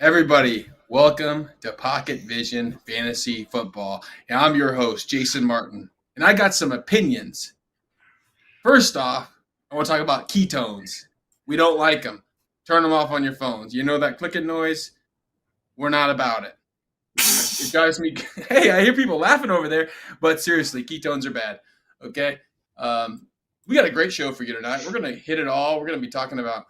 Everybody, welcome to Pocket Vision Fantasy Football. And I'm your host, Jason Martin. And I got some opinions. First off, I want to talk about ketones. We don't like them. Turn them off on your phones. You know that clicking noise? We're not about it. It drives me. Hey, I hear people laughing over there, but seriously, ketones are bad. Okay? We got a great show for you tonight. We're going to hit it all. We're going to be talking about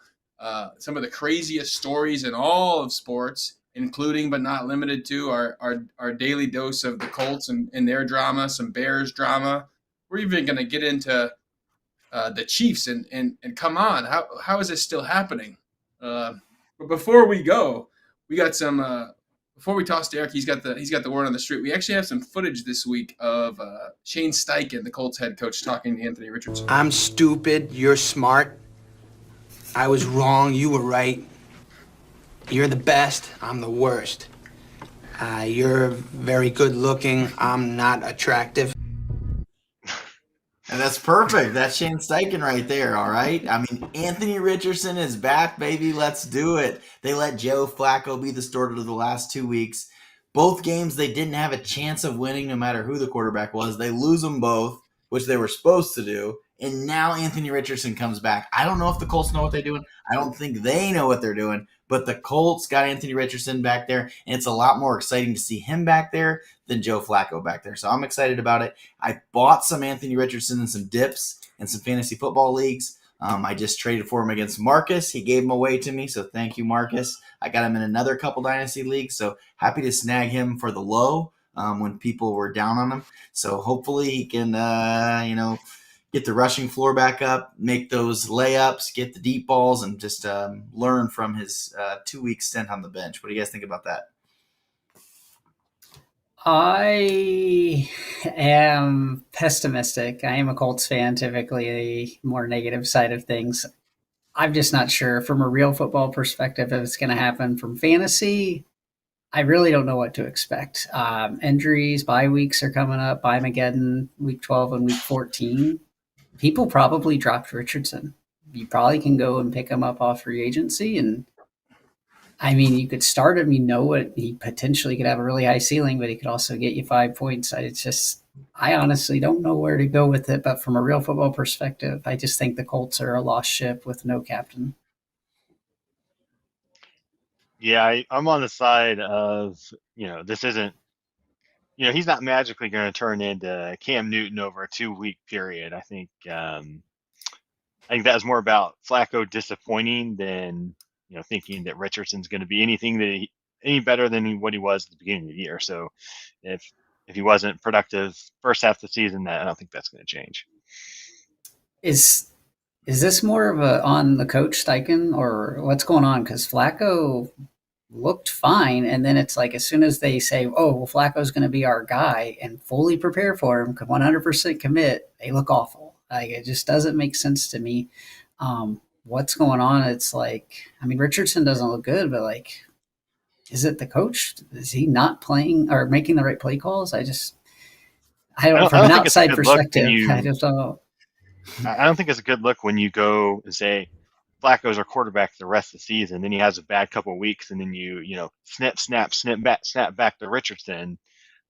some of the craziest stories in all of sports, including but not limited to our daily dose of the Colts and their drama, some Bears drama. We're even going to get into the Chiefs and come on, how is this still happening? But before we go, we got some. Before we toss to Eric, he's got the word on the street. We actually have some footage this week of Shane Steichen, the Colts head coach, talking to Anthony Richardson. I'm stupid. You're smart. I was wrong. You were right. You're the best. I'm the worst. You're very good looking. I'm not attractive. And that's perfect. That's Shane Steichen right there, all right? I mean, Anthony Richardson is back, baby. Let's do it. They let Joe Flacco be the starter of the last 2 weeks. Both games, they didn't have a chance of winning no matter who the quarterback was. They lose them both, which they were supposed to do. And now Anthony Richardson comes back. I don't know if the Colts know what they're doing. I don't think they know what they're doing. But the Colts got Anthony Richardson back there, and it's a lot more exciting to see him back there than Joe Flacco back there. So I'm excited about it. I bought some Anthony Richardson and some dips in some fantasy football leagues. I just traded for him against Marcus. He gave him away to me, so thank you, Marcus. I got him in another couple dynasty leagues, so happy to snag him for the low when people were down on him. So hopefully he can, get the rushing floor back up, make those layups, get the deep balls, and just learn from his 2 week stint on the bench. What do you guys think about that? I am pessimistic. I am a Colts fan, typically a more negative side of things. I'm just not sure from a real football perspective if it's going to happen. From fantasy, I really don't know what to expect. Injuries, bye weeks are coming up, bye Mageddon, week 12 and week 14. People probably dropped Richardson. You probably can go and pick him up off free agency. And I mean, you could start him, what he potentially could have a really high ceiling, but he could also get you 5 points. I honestly don't know where to go with it. But from a real football perspective, I just think the Colts are a lost ship with no captain. Yeah, I'm on the side of, this isn't, he's not magically going to turn into Cam Newton over a 2 week period. I think that was more about Flacco disappointing than, thinking that Richardson's going to be any better than what he was at the beginning of the year. So if he wasn't productive first half of the season, I don't think that's going to change. Is this more of a on the coach Steichen or what's going on? Because Flacco looked fine, and then it's like as soon as they say, "Oh, well, Flacco's going to be our guy," and fully prepare for him, 100% commit, they look awful. Like it just doesn't make sense to me. What's going on? It's like, I mean, Richardson doesn't look good, but like, is it the coach? Is he not playing or making the right play calls? I don't from an outside perspective, I just don't know. I don't think it's a good look when you go and say Flacco's our quarterback the rest of the season. Then he has a bad couple of weeks, and then snap back to Richardson,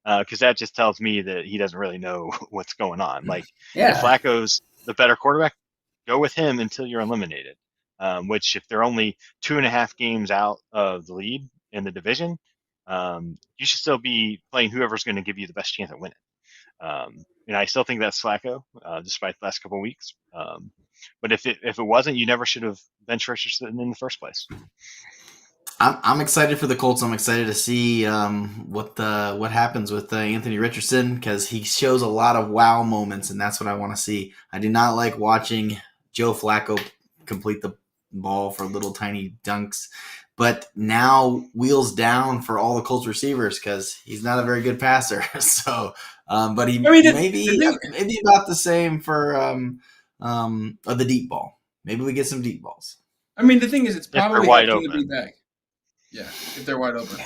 because that just tells me that he doesn't really know what's going on. Like, if Flacco's the better quarterback, go with him until you're eliminated. Which, if they're only 2.5 games out of the lead in the division, you should still be playing whoever's going to give you the best chance at winning. And I still think that's Flacco, despite the last couple of weeks. But if it wasn't, you never should have benched Richardson in the first place. I'm excited for the Colts. I'm excited to see what happens with Anthony Richardson, because he shows a lot of wow moments, and that's what I want to see. I do not like watching Joe Flacco complete the ball for little tiny dunks, but now wheels down for all the Colts receivers because he's not a very good passer. So, but maybe about the same for the deep ball. Maybe we get some deep balls. I mean, the thing is, it's probably wide open to be back. Yeah, if they're wide open.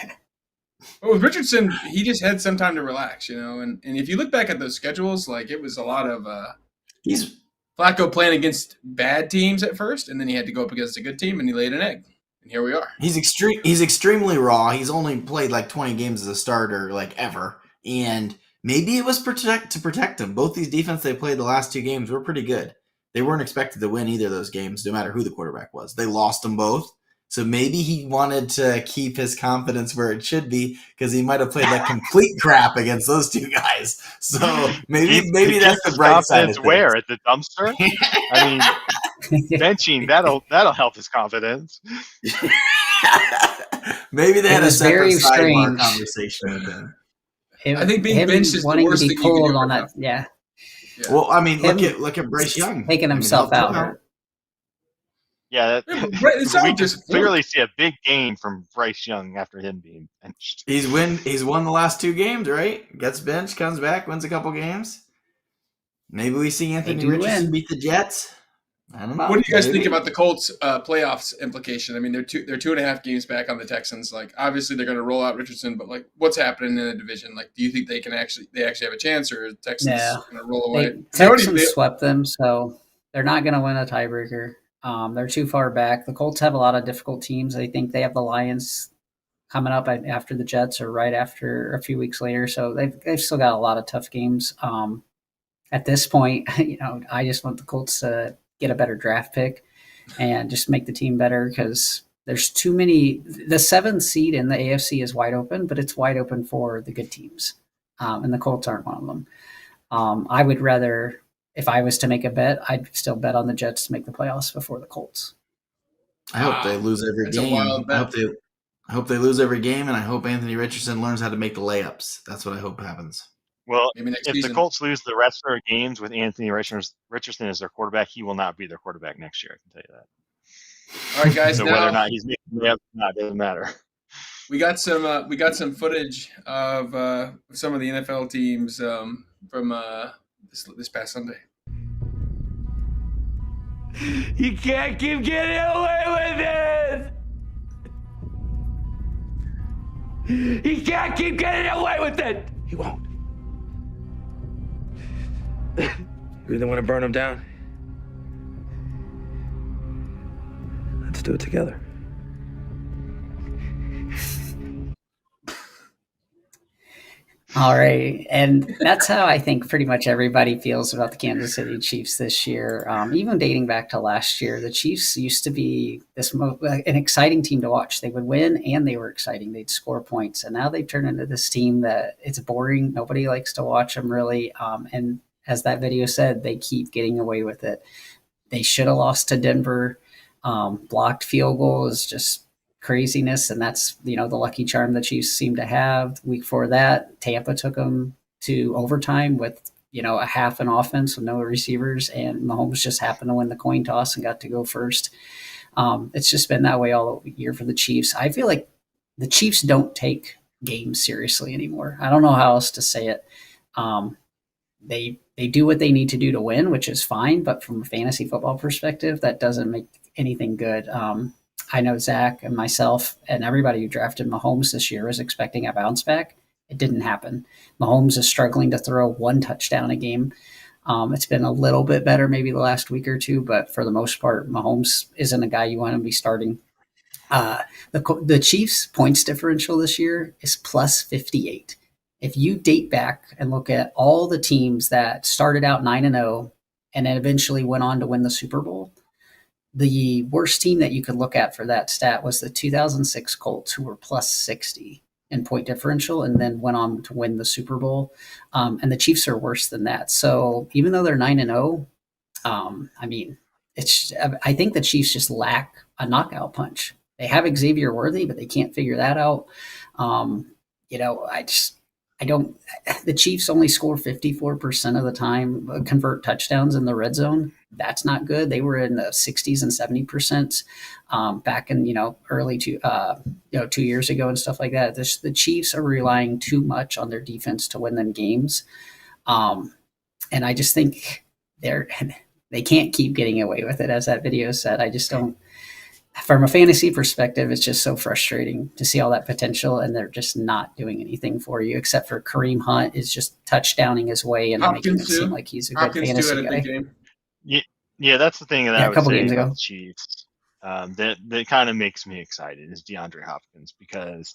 But with Richardson, he just had some time to relax, And if you look back at those schedules, like it was a lot of Flacco playing against bad teams at first, and then he had to go up against a good team, and he laid an egg. and here we are. He's extremely raw. He's only played like 20 games as a starter, like ever. And maybe it was to protect him. Both these defenses they played the last 2 games were pretty good. They weren't expected to win either of those games, no matter who the quarterback was. They lost them both. So maybe he wanted to keep his confidence where it should be because he might have played like complete crap against those 2 guys. So maybe that's the bright side of things. Where at the dumpster? I mean, benching that'll help his confidence. Maybe they had a separate sidebar strange conversation with him. I think being benched is the worst thing you can do on that. Yeah. Well, I mean, look at Bryce Young taking himself out. Yeah, we just clearly see a big gain from Bryce Young after him being benched. He's won the last 2 games, right? Gets benched, comes back, wins a couple games. Maybe we see Anthony Richardson beat the Jets. I don't know. What do you guys think about the Colts playoffs implication? I mean, they're 2.5 games back on the Texans. Like, obviously they're going to roll out Richardson, but like, what's happening in the division? Like, do you think they actually have a chance, or is Texans going to roll away? Texans swept them, so they're not going to win a tiebreaker. They're too far back. The Colts have a lot of difficult teams. I think they have the Lions coming up after the Jets or right after a few weeks later. So they've still got a lot of tough games. At this point, I just want the Colts to get a better draft pick and just make the team better because there's too many. The 7th seed in the AFC is wide open, but it's wide open for the good teams. And the Colts aren't one of them. I would rather, if I was to make a bet, I'd still bet on the Jets to make the playoffs before the Colts. I hope they lose every game. I hope they lose every game, and I hope Anthony Richardson learns how to make the layups. That's what I hope happens. Well, if the Colts lose the rest of their games with Anthony Richardson as their quarterback, he will not be their quarterback next year. I can tell you that. All right, guys. So whether or not he's making layups or not doesn't matter. We got some footage of some of the NFL teams from this past Sunday. You can't keep getting away with it. He can't keep getting away with it. He won't. You really want to burn him down? Let's do it together. All right. And that's how I think pretty much everybody feels about the Kansas City Chiefs this year. Even dating back to last year, the Chiefs used to be an exciting team to watch. They would win and they were exciting. They'd score points. And now they've turned into this team that it's boring. Nobody likes to watch them really. And as that video said, they keep getting away with it. They should have lost to Denver. Blocked field goal is just craziness, and that's the lucky charm the Chiefs seem to have. Week before that, Tampa took them to overtime with a half an offense with no receivers, and Mahomes just happened to win the coin toss and got to go first. It's just been that way all year for the Chiefs. I feel like the Chiefs don't take games seriously anymore. I don't know how else to say it. They do what they need to do to win, which is fine, but from a fantasy football perspective, that doesn't make anything good. I know Zach and myself and everybody who drafted Mahomes this year was expecting a bounce back. It didn't happen. Mahomes is struggling to throw 1 touchdown a game. It's been a little bit better maybe the last week or two, but for the most part, Mahomes isn't a guy you want to be starting. The Chiefs' points differential this year is plus 58. If you date back and look at all the teams that started out 9-0 and then eventually went on to win the Super Bowl, the worst team that you could look at for that stat was the 2006 Colts, who were plus 60 in point differential and then went on to win the Super Bowl. And the Chiefs are worse than that. So even though they're 9-0, I think the Chiefs just lack a knockout punch. They have Xavier Worthy, but they can't figure that out. The Chiefs only score 54% of the time, convert touchdowns in the red zone. That's not good. They were in the 60s and 70% back in, early 2 years ago and stuff like that. The Chiefs are relying too much on their defense to win them games. And I just think they can't keep getting away with it, as that video said. I just don't. From a fantasy perspective, it's just so frustrating to see all that potential, and they're just not doing anything for you, except for Kareem Hunt is just touchdowning his way and making it seem like he's a good fantasy guy. Yeah, that's the thing that I would say about the Chiefs. that kind of makes me excited is DeAndre Hopkins, because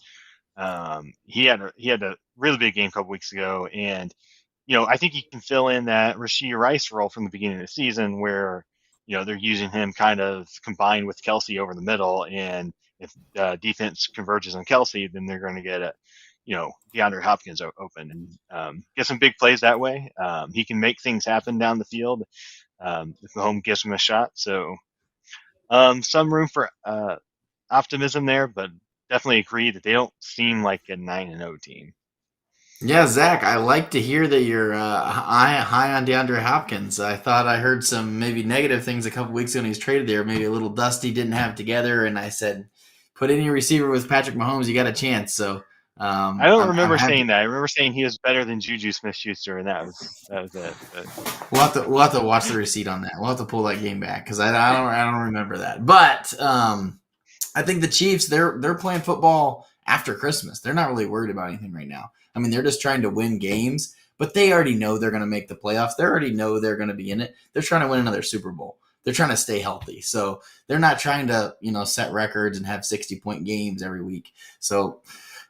he had a really big game a couple weeks ago, and I think he can fill in that Rashee Rice role from the beginning of the season, where they're using him kind of combined with Kelsey over the middle, and if defense converges on Kelsey, then they're going to get DeAndre Hopkins open and get some big plays that way. He can make things happen down the field if Mahomes gives him a shot. So some room for optimism there, but definitely agree that they don't seem like a 9-0 team. Yeah, Zach, I like to hear that you're high on DeAndre Hopkins. I thought I heard some maybe negative things a couple weeks ago when he was traded there, maybe a little dusty, didn't have it together, and I said, put any receiver with Patrick Mahomes, you got a chance. So I don't remember I'm happy. saying that. I remember saying he was better than Juju Smith-Schuster, and that was it. But We'll have to watch the receipt on that. We'll have to pull that game back because I don't remember that. But I think the Chiefs they're playing football after Christmas. They're not really worried about anything right now. I mean, they're just trying to win games, but they already know they're going to make the playoffs. They already know they're going to be in it. They're trying to win another Super Bowl. They're trying to stay healthy. So they're not trying to, set records and have 60-point games every week. So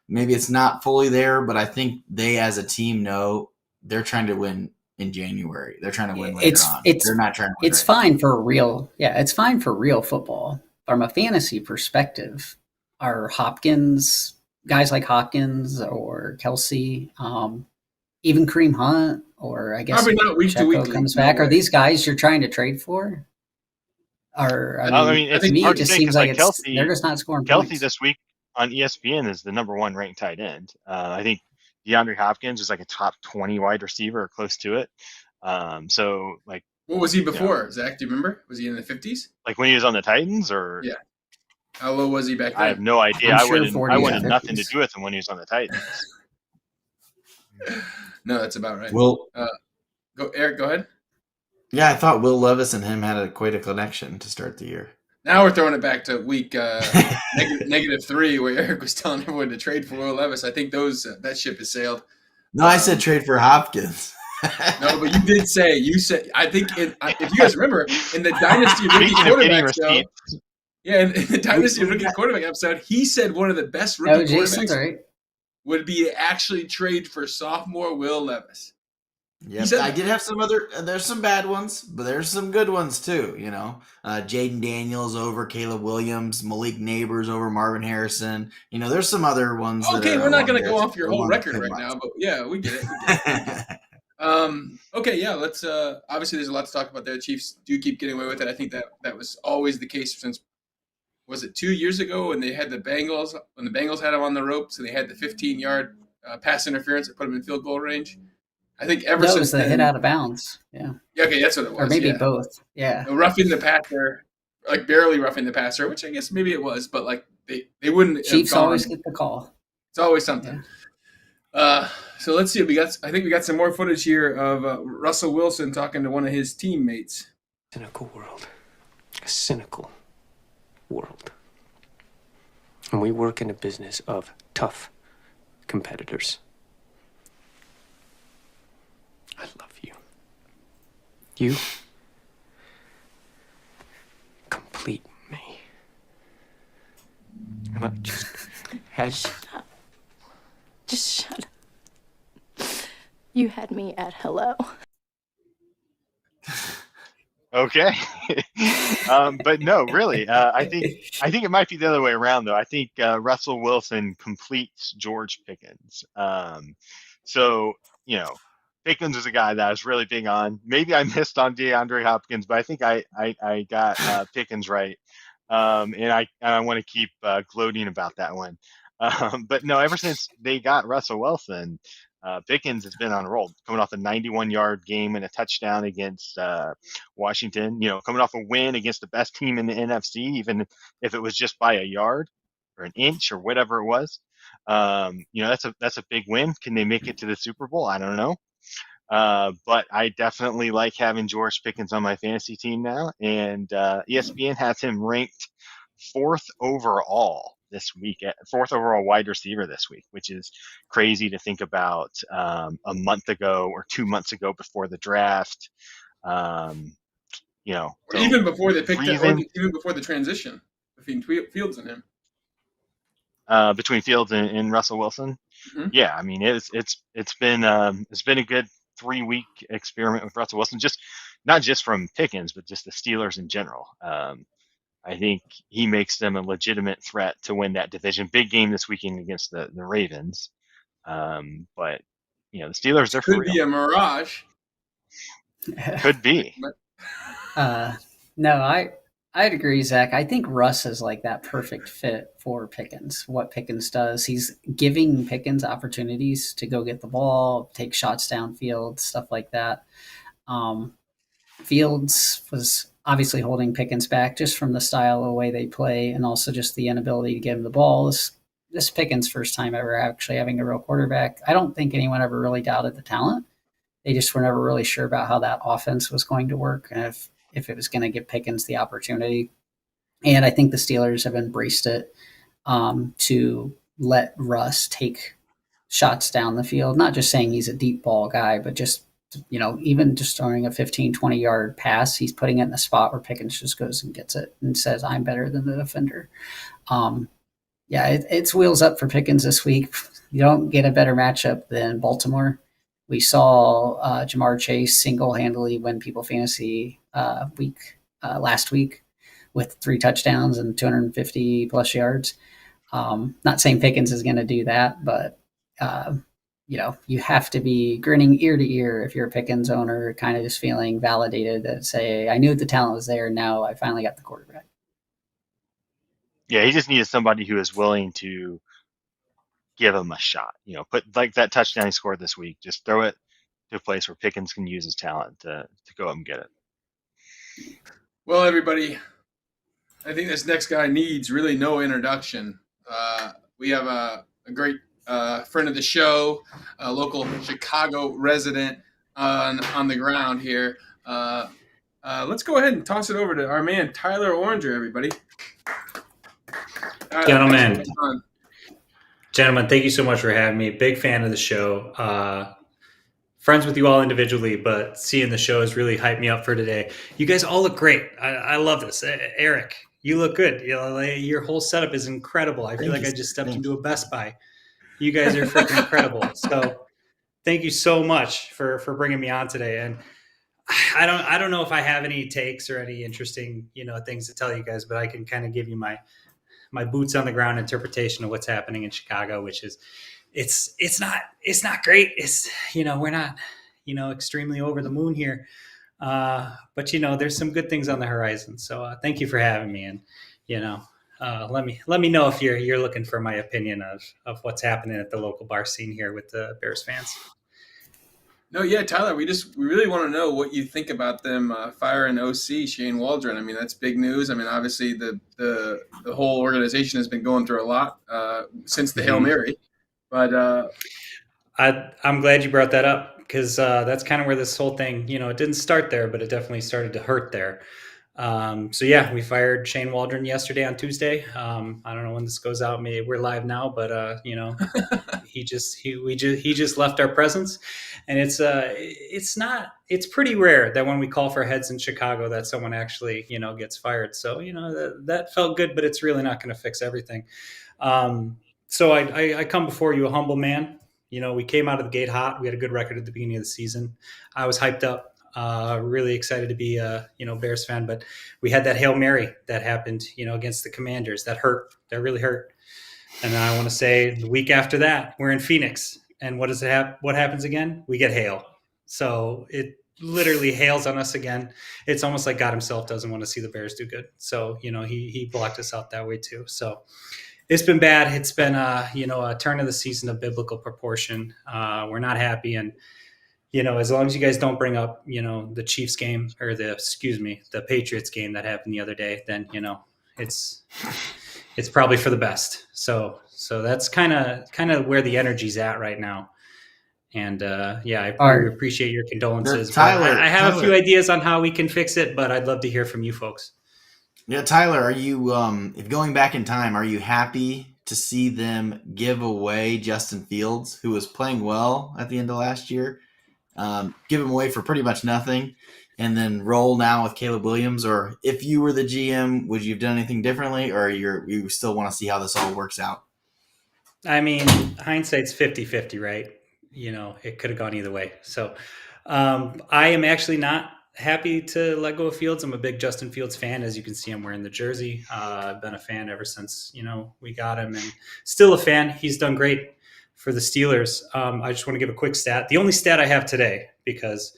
maybe it's not fully there, but I think they as a team know they're trying to win in January. They're trying to win later on. They're not trying to win. It's fine for real. Yeah, it's fine for real football. From a fantasy perspective, are guys like Hopkins or Kelsey, even Kareem Hunt, or I guess Probably not week to week comes no back. way. Are these guys you're trying to trade for? Or I mean, it's to me, hard it to just say seems 'cause, like Kelsey, they're just not scoring Kelsey points. this week on ESPN is the number 1 ranked tight end. I think DeAndre Hopkins is like a top 20 wide receiver or close to it. So like, what was he before, Zach? Do you remember? Was he in the 50s? like when he was on the Titans, or Yeah. How low was he back then? I have no idea. I'm I sure wouldn't 40s or nothing to 50s. do with him when he was on the Titans. No, that's about right. Well, Eric, go ahead. yeah, I thought Will Levis and him had quite a connection to start the year. Now we're throwing it back to week -3, where Eric was telling everyone to trade for Will Levis. I think that ship has sailed. No, I said trade for Hopkins. No, but you said. I think if you guys remember in the dynasty of rookie Speaking of getting quarterbacks, though, receipts, yeah, in the dynasty of rookie quarterback episode, he said one of the best rookie Jason's quarterbacks right. would be to actually trade for sophomore Will Levis. Yep, I did have some other. There's some bad ones, but there's some good ones too. Jaden Daniels over Caleb Williams, Malik Neighbors over Marvin Harrison. There's some other ones. Okay, we're not going to go off your whole record right now, but yeah, we get it. Okay, yeah, let's. Obviously, there's a lot to talk about there. Chiefs do keep getting away with it. I think that was always the case since. Was it 2 years ago when they had the Bengals? When the Bengals had them on the ropes and they had the 15-yard pass interference that put them in field goal range. I think ever That since was the then, hit out of bounds. Yeah. Okay, that's what it was. Or maybe yeah. both. Yeah. Roughing the passer, like barely roughing the passer, which I guess maybe it was, but like they wouldn't. Chiefs always get the call. It's always something. Yeah. So let's see. I think we got some more footage here of Russell Wilson talking to one of his teammates. Cynical world. A cynical world. And we work in a business of tough competitors. I love you. You complete me. And I just had... Shut up. Just shut up. You had me at hello. Okay. But no, really, I think it might be the other way around, though. I think Russell Wilson completes George Pickens. So, Pickens is a guy that I was really big on. Maybe I missed on DeAndre Hopkins, but I think I got Pickens right. And I want to keep gloating about that one. But no, ever since they got Russell Wilson, Pickens has been on a roll, coming off a 91-yard game and a touchdown against Washington. Coming off a win against the best team in the NFC, even if it was just by a yard or an inch or whatever it was. That's a big win. Can they make it to the Super Bowl? I don't know. But I definitely like having George Pickens on my fantasy team now, and ESPN has him ranked 4th overall this week, 4th overall wide receiver this week, which is crazy to think about. A month ago or 2 months ago before the draft, Or so even before they picked it, or breathing even before the transition between Fields and him. between Fields and Russell Wilson. Mhm. Yeah, I mean it's been a good 3-week experiment with Russell Wilson, just not just from Pickens, but just the Steelers in general. I think he makes them a legitimate threat to win that division. Big game this weekend against the Ravens. But the Steelers, Which they're for could be real. a mirage. Could be. No, I'd agree, Zach. I think Russ is like that perfect fit for Pickens. What Pickens does, he's giving Pickens opportunities to go get the ball, take shots downfield, stuff like that. Um, Fields was obviously holding Pickens back just from the style of the way they play, and also just the inability to get him the ball. This Pickens' first time ever actually having a real quarterback. I don't think anyone ever really doubted the talent. They just were never really sure about how that offense was going to work and if it was going to give Pickens the opportunity. And I think the Steelers have embraced it to let Russ take shots down the field. Not just saying he's a deep ball guy, but just, even just throwing a 15, 20-yard pass, he's putting it in a spot where Pickens just goes and gets it and says, I'm better than the defender. Yeah, it's wheels up for Pickens this week. You don't get a better matchup than Baltimore. We saw Jamar Chase single-handedly win People Fantasy last week with 3 touchdowns and 250-plus yards. Not saying Pickens is going to do that, but you have to be grinning ear to ear if you're a Pickens owner, kind of just feeling validated that say, I knew the talent was there. Now I finally got the quarterback. Yeah, he just needed somebody who is willing to give him a shot. Put like that touchdown he scored this week. Just throw it to a place where Pickens can use his talent to go up and get it. Well, everybody, I think this next guy needs really no introduction. We have a great friend of the show, a local Chicago resident on the ground here. Let's go ahead and toss it over to our man, Tyler Oranger, everybody. Gentlemen, thank you so much for having me. Big fan of the show. Friends with you all individually, but seeing the show has really hyped me up for today. You guys all look great. I love this. Eric, you look good. Your whole setup is incredible. I feel like I just stepped into a Best Buy. You guys are freaking incredible. So thank you so much for bringing me on today. And I don't know if I have any takes or any interesting, things to tell you guys, but I can kind of give you my boots on the ground interpretation of what's happening in Chicago, which is it's not great. It's, we're not, extremely over the moon here. But there's some good things on the horizon. So thank you for having me. And, let me know if you're looking for my opinion of what's happening at the local bar scene here with the Bears fans. No, yeah, Tyler, we really want to know what you think about them firing OC Shane Waldron. I mean, that's big news. I mean, obviously the whole organization has been going through a lot since the Hail Mary. But I'm glad you brought that up because that's kind of where this whole thing, it didn't start there, but it definitely started to hurt there. So yeah, we fired Shane Waldron yesterday on Tuesday. I don't know when this goes out. Maybe we're live now, but he just left our presence, and it's pretty rare that when we call for heads in Chicago that someone actually gets fired. So that felt good, but it's really not going to fix everything. So I come before you a humble man. We came out of the gate hot. We had a good record at the beginning of the season. I was hyped up. Really excited to be a Bears fan, but we had that Hail Mary that happened against the Commanders that really hurt. And then I want to say the week after that we're in Phoenix, and what happens again? We get hail. So it literally hails on us again. It's almost like God himself doesn't want to see the Bears do good. So he blocked us out that way too. So it's been bad. It's been a turn of the season of biblical proportion. We're not happy, and as long as you guys don't bring up, the Chiefs game or the Patriots game that happened the other day, then, it's probably for the best. So that's kind of where the energy's at right now. And I appreciate your condolences. Tyler, I have a few ideas on how we can fix it, but I'd love to hear from you folks. Yeah, Tyler, are you, if going back in time, are you happy to see them give away Justin Fields, who was playing well at the end of last year? Give him away for pretty much nothing. and then roll now with Caleb Williams? Or if you were the GM, would you have done anything differently, or you still want to see how this all works out? I mean, hindsight's 50-50, right? It could have gone either way. So I am actually not happy to let go of Fields. I'm a big Justin Fields fan. As you can see, I'm wearing the jersey. I've been a fan ever since, we got him, and still a fan. He's done great for the Steelers. I just want to give a quick stat. The only stat I have today, because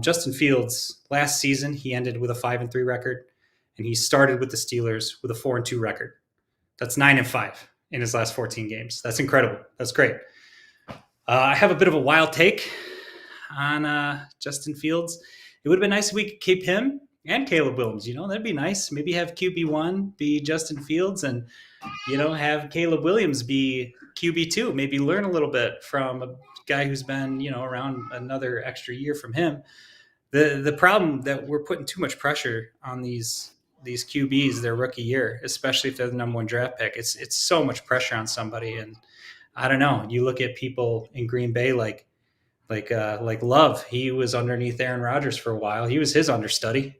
Justin Fields last season, he ended with a 5-3 record, and he started with the Steelers with a 4-2 record. That's 9-5 in his last 14 games. That's incredible. That's great. I have a bit of a wild take on Justin Fields. It would have been nice if we could keep him and Caleb Williams. That'd be nice. Maybe have QB1 be Justin Fields, and have Caleb Williams be QB2. Maybe learn a little bit from a guy who's been around another extra year from him. The problem that we're putting too much pressure on these QBs their rookie year, especially if they're the number one draft pick. It's so much pressure on somebody, and I don't know. You look at people in Green Bay like Love. He was underneath Aaron Rodgers for a while. He was his understudy,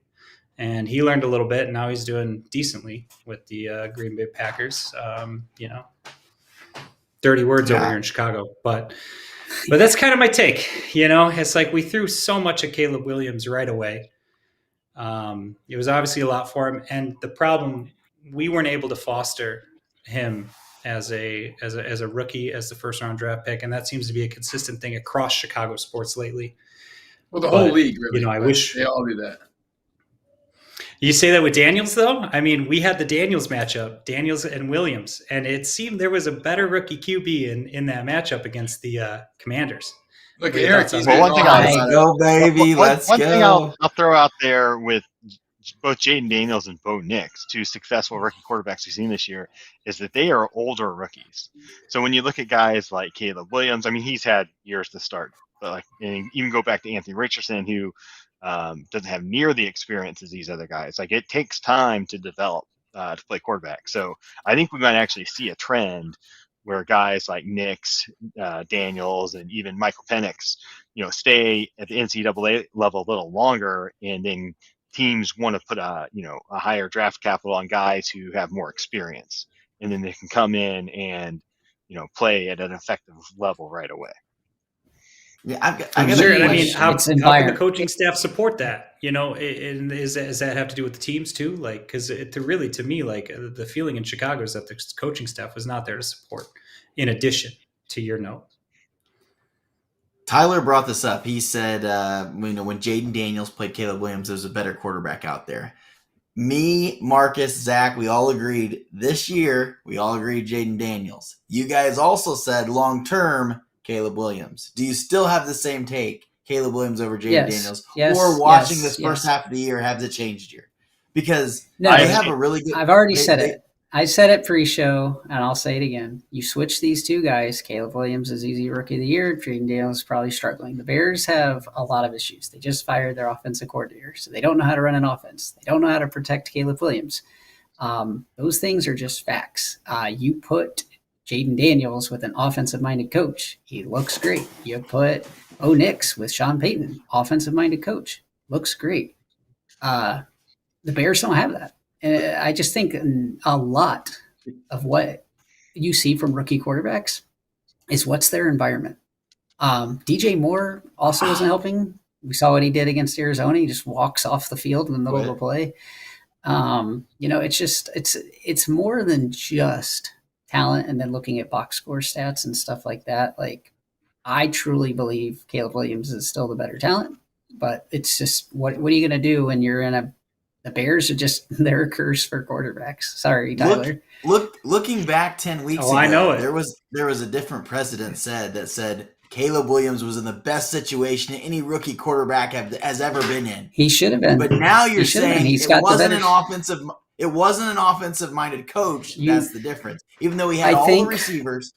and he learned a little bit. And now he's doing decently with the Green Bay Packers. Dirty words over here in Chicago, but that's kind of my take. It's like we threw so much at Caleb Williams right away. It was obviously a lot for him, and the problem, we weren't able to foster him as a rookie, as the first round draft pick, and that seems to be a consistent thing across Chicago sports lately. Well, the whole league, really. I wish they all do that. You say that with Daniels, though? I mean, we had the Daniels matchup, Daniels and Williams, and it seemed there was a better rookie QB in that matchup against the Commanders. Look, Eric, he's one thing go, baby. Let's go. One thing I'll throw out there with both Jaden Daniels and Bo Nix, two successful rookie quarterbacks we've seen this year, is that they are older rookies. So when you look at guys like Caleb Williams, I mean, he's had years to start, but and even go back to Anthony Richardson, who doesn't have near the experience as these other guys. It takes time to develop to play quarterback. So I think we might actually see a trend where guys like Nix, Daniels, and even Michael Penix, stay at the NCAA level a little longer, and then teams want to put a higher draft capital on guys who have more experience, and then they can come in and play at an effective level right away. Yeah, how can the coaching staff support that? And does that have to do with the teams too? Because to me, the feeling in Chicago is that the coaching staff was not there to support. In addition to your note, Tyler brought this up. He said, when Jaden Daniels played Caleb Williams, there was a better quarterback out there. Me, Marcus, Zach, we all agreed this year. We all agreed Jaden Daniels. You guys also said long term Caleb Williams. Do you still have the same take, Caleb Williams over Jaden Daniels? Yes, or watching this first half of the year, has it changed here? Because they have a really good... I've already said it. I said it pre-show, and I'll say it again. You switch these two guys. Caleb Williams is easy rookie of the year. Jaden Daniels is probably struggling. The Bears have a lot of issues. They just fired their offensive coordinator, so they don't know how to run an offense. They don't know how to protect Caleb Williams. Those things are just facts. You put Jaden Daniels with an offensive-minded coach, he looks great. You put Nix with Sean Payton, offensive-minded coach, looks great. The Bears don't have that. And I just think a lot of what you see from rookie quarterbacks is what's their environment. DJ Moore also wasn't helping. We saw what he did against Arizona. He just walks off the field in the middle of a play. It's more than just talent and then looking at box score stats and stuff like that. I truly believe Caleb Williams is still the better talent, but it's just what are you going to do when you're in the Bears are just they're a curse for quarterbacks. Sorry, Tyler. Looking back 10 weeks ago, I know it. There was a different precedent said Caleb Williams was in the best situation any rookie quarterback has ever been in. He should have been. But now you're saying it wasn't an offensive minded coach. That's the difference. Even though he had all the receivers.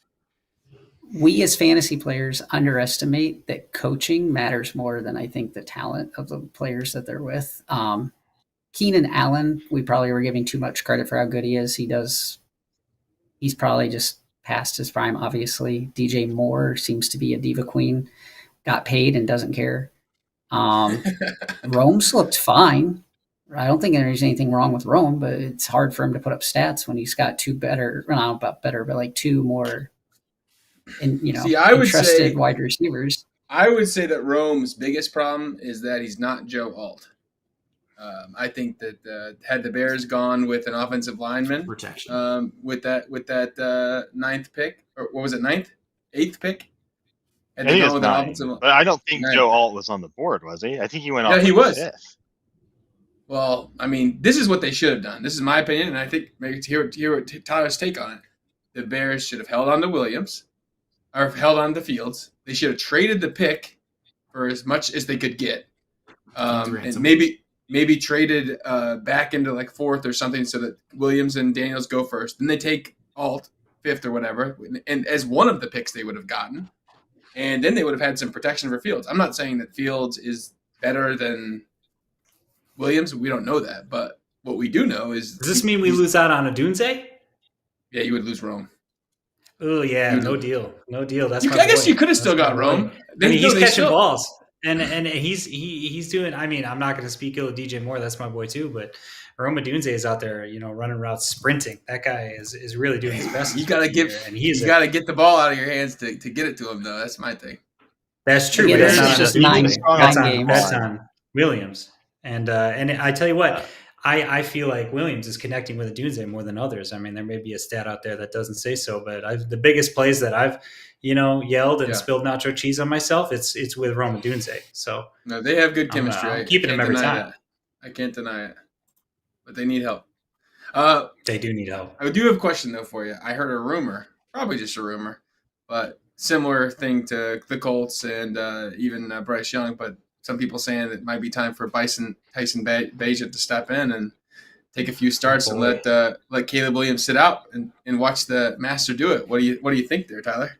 We as fantasy players underestimate that coaching matters more than I think the talent of the players that they're with. Keenan Allen, we probably were giving too much credit for how good he is. He's probably just past his prime, obviously. DJ Moore seems to be a diva queen, got paid and doesn't care. Rome's looked fine. I don't think there's anything wrong with Rome, but it's hard for him to put up stats when he's got two better, not about better, but like two more, See, I would entrusted say wide receivers. that Rome's biggest problem is that he's not Joe Alt. I think that had the Bears gone with an offensive lineman Protection. with that ninth pick, or what was it, eighth pick? I Had think they it gone was with an 9, offensive but I don't think ninth. Joe Alt was on the board, was he? I think he went Yeah, off he like was. the 5th. Well, I mean, this is what they should have done. This is my opinion, and I think maybe to hear Tyler's take on it. The Bears should have held on to Williams, or held on to Fields. They should have traded the pick for as much as they could get, and maybe traded back into like 4th or something, so that Williams and Daniels go first. Then they take Alt 5th or whatever, and as one of the picks they would have gotten, and then they would have had some protection for Fields. I'm not saying that Fields is better than Williams. We don't know that, but what we do know is. Does this mean we lose out on a Dunze? Yeah, you would lose Rome. Oh yeah, no deal. That's I guess you could have still got Rome. I mean, he's catching balls, and he's doing. I mean, I'm not going to speak ill of DJ Moore. That's my boy too. But Rome Odunze is out there, running routes, sprinting. That guy is really doing his best. You got to get the ball out of your hands to get it to him, though. That's my thing. That's true. Yeah, But that's just nine games. That's on Williams, and I tell you what. I feel like Williams is connecting with Odunze more than others. I mean, there may be a stat out there that doesn't say so, but the biggest plays that I've, yelled and spilled nacho cheese on myself, it's with Rome Odunze. So no, they have good chemistry. I'm keeping him every time. I can't deny it, but they need help. They do need help. I do have a question though for you. I heard a rumor, probably just a rumor, but similar thing to the Colts and even Bryce Young, but. Some people saying it might be time for Tyson Bagent to step in and take a few starts and let Caleb Williams sit out and watch the master do it. What do you think there, Tyler?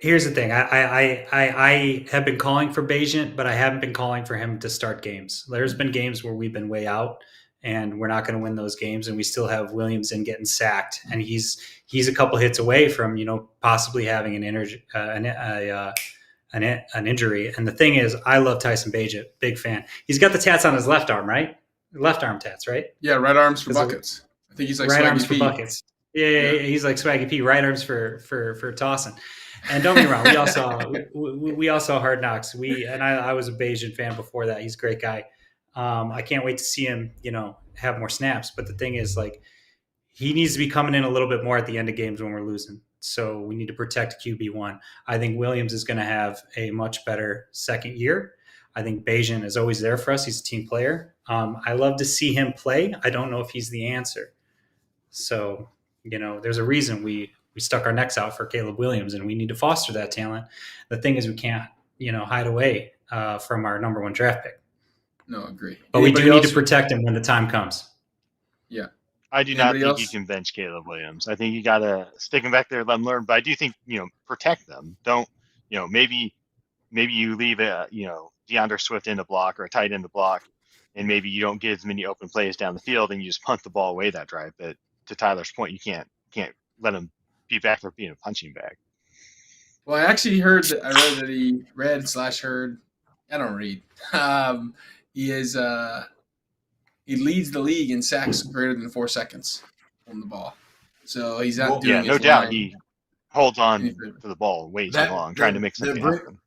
Here's the thing. I have been calling for Bagent, but I haven't been calling for him to start games. There's been games where we've been way out and we're not going to win those games, and we still have Williams in getting sacked, and he's a couple hits away from possibly having an injury. And the thing is, I love Tyson Bagent, big fan. He's got the tats on his left arm, right? Left arm tats, right? Yeah, right arms for buckets. I think he's like right Swaggy arms P. for buckets. Yeah, he's like Swaggy P. Right arms for tossing. And don't get me wrong, we all saw Hard Knocks. I was a Bagent fan before that. He's a great guy. I can't wait to see him, have more snaps. But the thing is, like, he needs to be coming in a little bit more at the end of games when we're losing. So we need to protect QB1. I think Williams is going to have a much better second year. I think Bagent is always there for us. He's a team player. I love to see him play. I don't know if he's the answer. So, there's a reason we stuck our necks out for Caleb Williams, and we need to foster that talent. The thing is, we can't, hide away from our number 1 draft pick. No, agree. But we do need to protect him when the time comes. Yeah. I do not think you can bench Caleb Williams. I think you got to stick him back there, let him learn. But I do think, protect them. Don't, maybe you leave DeAndre Swift in the block or a tight end to block, and maybe you don't get as many open plays down the field and you just punt the ball away that drive. But to Tyler's point, you can't let him be back there being a punching bag. Well, I actually read that he read/heard. I don't read. He is he leads the league in sacks greater than 4 seconds on the ball. So he's not doing his no doubt. line. He holds on to the ball way too long, trying to make something happen.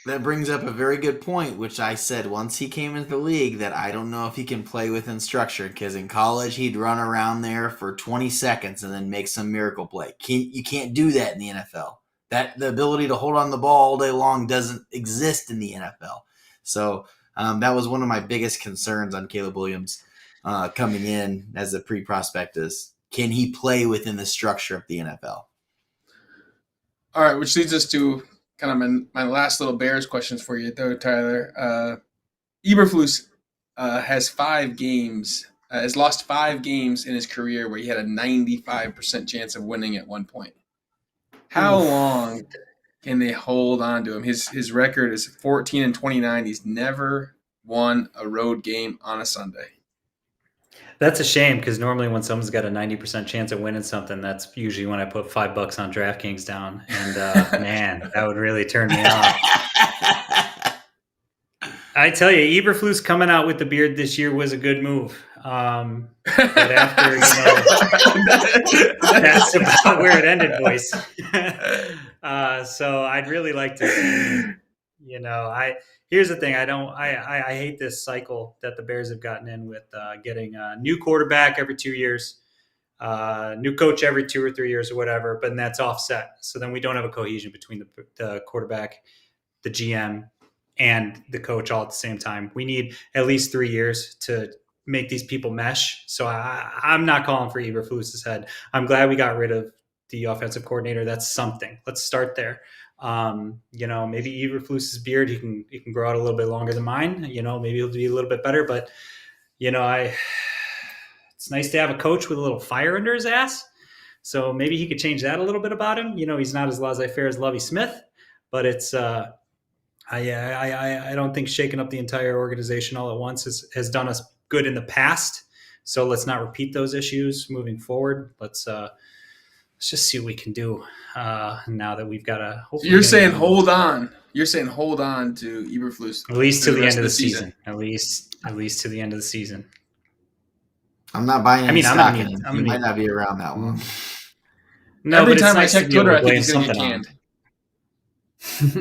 That brings up a very good point, which I said once he came into the league that I don't know if he can play within structure, because in college he'd run around there for 20 seconds and then make some miracle play. You can't do that in the NFL. The ability to hold on the ball all day long doesn't exist in the NFL. So that was one of my biggest concerns on Caleb Williams coming in as a pre-prospect is, can he play within the structure of the NFL? All right, which leads us to kind of my last little Bears questions for you, though, Tyler. Eberflus has 5 games, has lost 5 games in his career where he had a 95% chance of winning at one point. How long can they hold on to him? His record is 14-29. He's never won a road game on a Sunday. That's a shame, because normally when someone's got a 90% chance of winning something, that's usually when I put $5 on DraftKings down. And man, that would really turn me off. I tell you, Eberflus coming out with the beard this year was a good move. But after, that's about where it ended, boys. So I'd really like to see, here's the thing. I hate this cycle that the Bears have gotten in with getting a new quarterback every 2 years, new coach every 2 or 3 years or whatever, but then that's offset. So then we don't have a cohesion between the quarterback, the GM, and the coach all at the same time. We need at least 3 years to make these people mesh. So I'm not calling for Eberflus's head. I'm glad we got rid of the offensive coordinator. That's something. Let's start there. Maybe Eberflus's beard, he can grow out a little bit longer than mine. Maybe he'll be a little bit better. But it's nice to have a coach with a little fire under his ass. So maybe he could change that a little bit about him. He's not as laissez-faire as Lovie Smith, but it's I don't think shaking up the entire organization all at once has done us good in the past. So let's not repeat those issues moving forward. Let's just see what we can do now that we've got a. You're saying hold on. You're saying hold on to Eberflus at least to the end of the season. At least to the end of the season. I'm not buying any stock in him. He might not be around that long. No, every but time nice I check Twitter, I think he's going to something get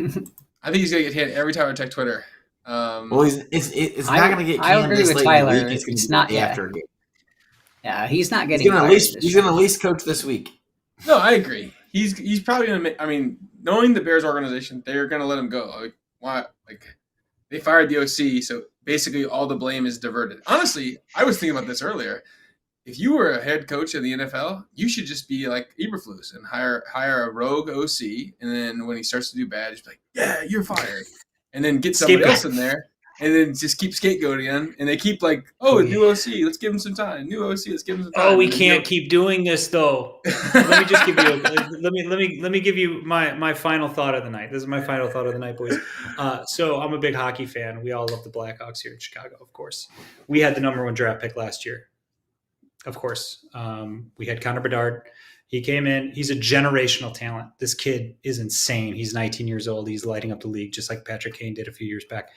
canned. I think he's going to get canned every time I check Twitter. Well, it's not going to get canned. I agree with Tyler. It's not after a game. Yeah, he's not getting. He's going to at least coach this week. No, I agree. He's probably going to. I mean, knowing the Bears organization, they're going to let him go. Like why? Like they fired the OC, so basically all the blame is diverted. Honestly, I was thinking about this earlier. If you were a head coach of the NFL, you should just be like Eberflus and hire a rogue OC, and then when he starts to do bad, just be like, "Yeah, you're fired," and then get somebody else in there, and then just keep scapegoating him. And they keep like, "Oh, new OC, let's give him some time. New OC, let's give him some time." Oh, we can't keep doing this though. Let me just give you. Let me give you my final thought of the night. This is my final thought of the night, boys. So I'm a big hockey fan. We all love the Blackhawks here in Chicago, of course. We had the #1 draft pick last year. Of course, we had Connor Bedard. He came in. He's a generational talent. This kid is insane. He's 19 years old. He's lighting up the league just like Patrick Kane did a few years back.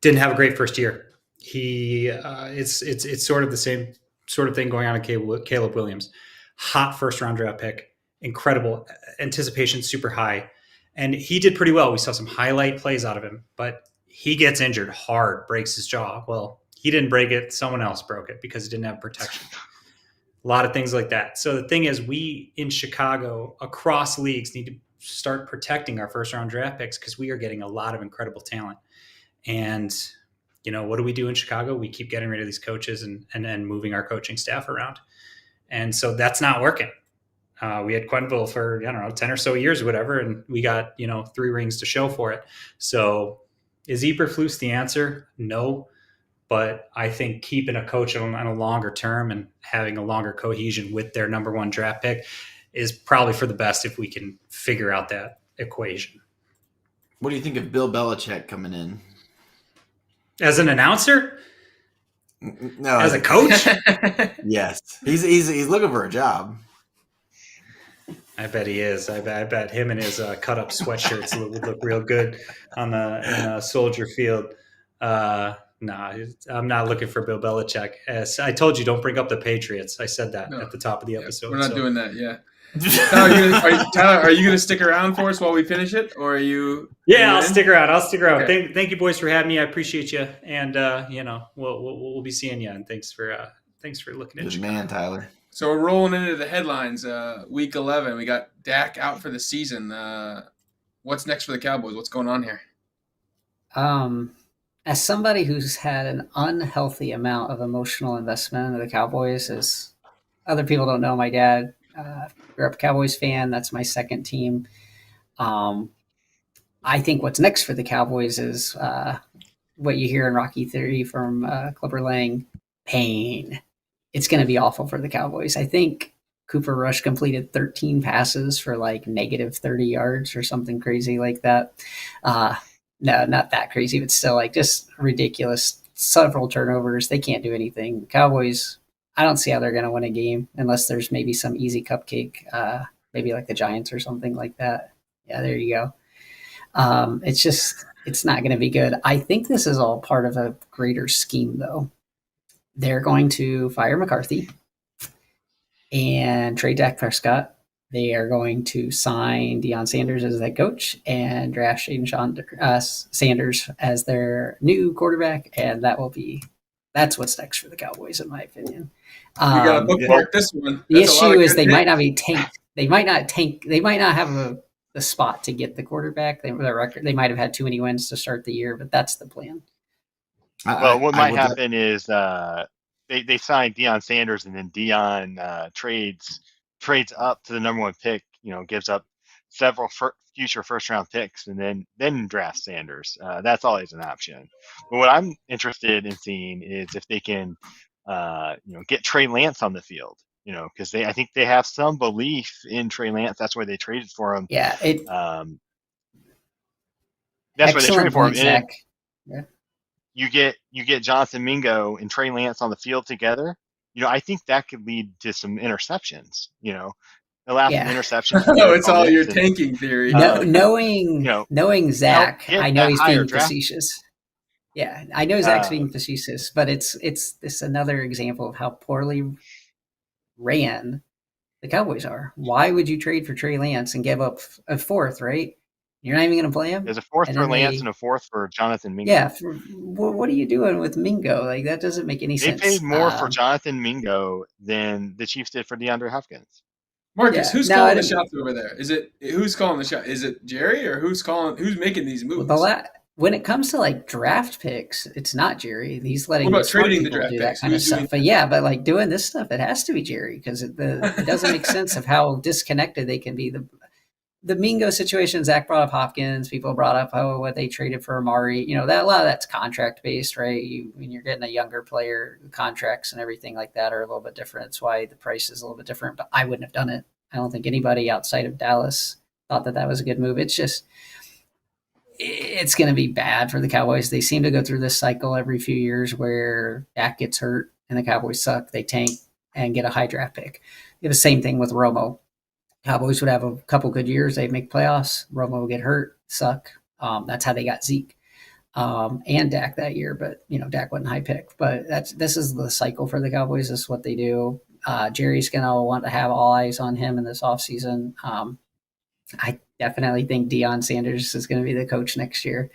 Didn't have a great first year. It's sort of the same sort of thing going on in Caleb Williams. Hot first-round draft pick. Incredible. Anticipation super high. And he did pretty well. We saw some highlight plays out of him. But he gets injured hard, breaks his jaw. Well, he didn't break it. Someone else broke it because he didn't have protection. A lot of things like that. So the thing is, we in Chicago across leagues need to start protecting our first round draft picks because we are getting a lot of incredible talent. And, what do we do in Chicago? We keep getting rid of these coaches and moving our coaching staff around. And so that's not working. We had Quenneville for, 10 or so years or whatever, and we got, 3 rings to show for it. So is Eberflus the answer? No. But I think keeping a coach on a longer term and having a longer cohesion with their #1 draft pick is probably for the best if we can figure out that equation. What do you think of Bill Belichick coming in? As an announcer? No. As a coach? Yes. He's looking for a job. I bet he is. I bet him and his cut-up sweatshirts would look real good in a Soldier Field. No, I'm not looking for Bill Belichick. As I told you, don't bring up the Patriots. I said that at the top of the episode. We're not doing that, yeah. Tyler, are you going to stick around for us while we finish it, or are you? Yeah, I'll stick around. Okay. Thank you, boys, for having me. I appreciate you, and we'll be seeing you. And thanks for looking at Good man, Tyler. So we're rolling into the headlines. Week 11, we got Dak out for the season. What's next for the Cowboys? What's going on here? As somebody who's had an unhealthy amount of emotional investment into the Cowboys, as other people don't know, my dad grew up a Cowboys fan. That's my second team. I think what's next for the Cowboys is what you hear in Rocky Theory from Clubber Lang, pain. It's going to be awful for the Cowboys. I think Cooper Rush completed 13 passes for like negative 30 yards or something crazy like that. No, not that crazy, but still like just ridiculous. Several turnovers. They can't do anything. Cowboys, I don't see how they're going to win a game unless there's maybe some easy cupcake, maybe like the Giants or something like that. Yeah, there you go. It's just It's not going to be good. I think this is all part of a greater scheme, though. They're going to fire McCarthy and trade Dak Prescott. They are going to sign Deion Sanders as head coach and draft Sanders as their new quarterback, and that's what's next for the Cowboys, in my opinion. We got to bookmark this one. The issue is they might not be tanked. They might not have the spot to get the quarterback. They might have had too many wins to start the year, but that's the plan. Well, what might happen is they sign Deion Sanders, and then Deion trades up to the number 1 pick. Gives up several future first round picks, and then drafts Sanders. That's always an option. But what I'm interested in seeing is if they can, get Trey Lance on the field. Because I think they have some belief in Trey Lance. That's why they traded for him. Yeah, that's why they traded for him. Zach. Yeah. You get Jonathan Mingo and Trey Lance on the field together. I think that could lead to some interceptions. Allow some interceptions. It's all your tanking theory. Knowing Zach, I know he's being draft. Facetious. Yeah, I know Zach's being facetious, but it's another example of how poorly ran the Cowboys are. Why would you trade for Trey Lance and give up a 4th, right? You're not even going to play him? There's a 4th for Lance and a 4th for Jonathan Mingo. Yeah. What are you doing with Mingo? Like, that doesn't make any sense. They paid more for Jonathan Mingo than the Chiefs did for DeAndre Hopkins. Marcus, who's calling the shots over there? Who's calling the shot? Is it Jerry, or who's making these moves? When it comes to like draft picks, it's not Jerry. He's letting what about trading the draft do picks? That kind of stuff. But but like doing this stuff, it has to be Jerry, because it doesn't make sense of how disconnected they can be. The Mingo situation, Zach brought up Hopkins. People brought up what they traded for Amari. That a lot of that's contract based, right? When you're getting a younger player, contracts and everything like that are a little bit different. That's why the price is a little bit different. But I wouldn't have done it. I don't think anybody outside of Dallas thought that was a good move. It's just, it's going to be bad for the Cowboys. They seem to go through this cycle every few years where Dak gets hurt and the Cowboys suck. They tank and get a high draft pick. They have the same thing with Romo. Cowboys would have a couple good years. They'd make playoffs. Romo would get hurt, suck. That's how they got Zeke and Dak that year. But, Dak wasn't high pick. But this is the cycle for the Cowboys. This is what they do. Jerry's going to want to have all eyes on him in this offseason. I definitely think Deion Sanders is going to be the coach next year.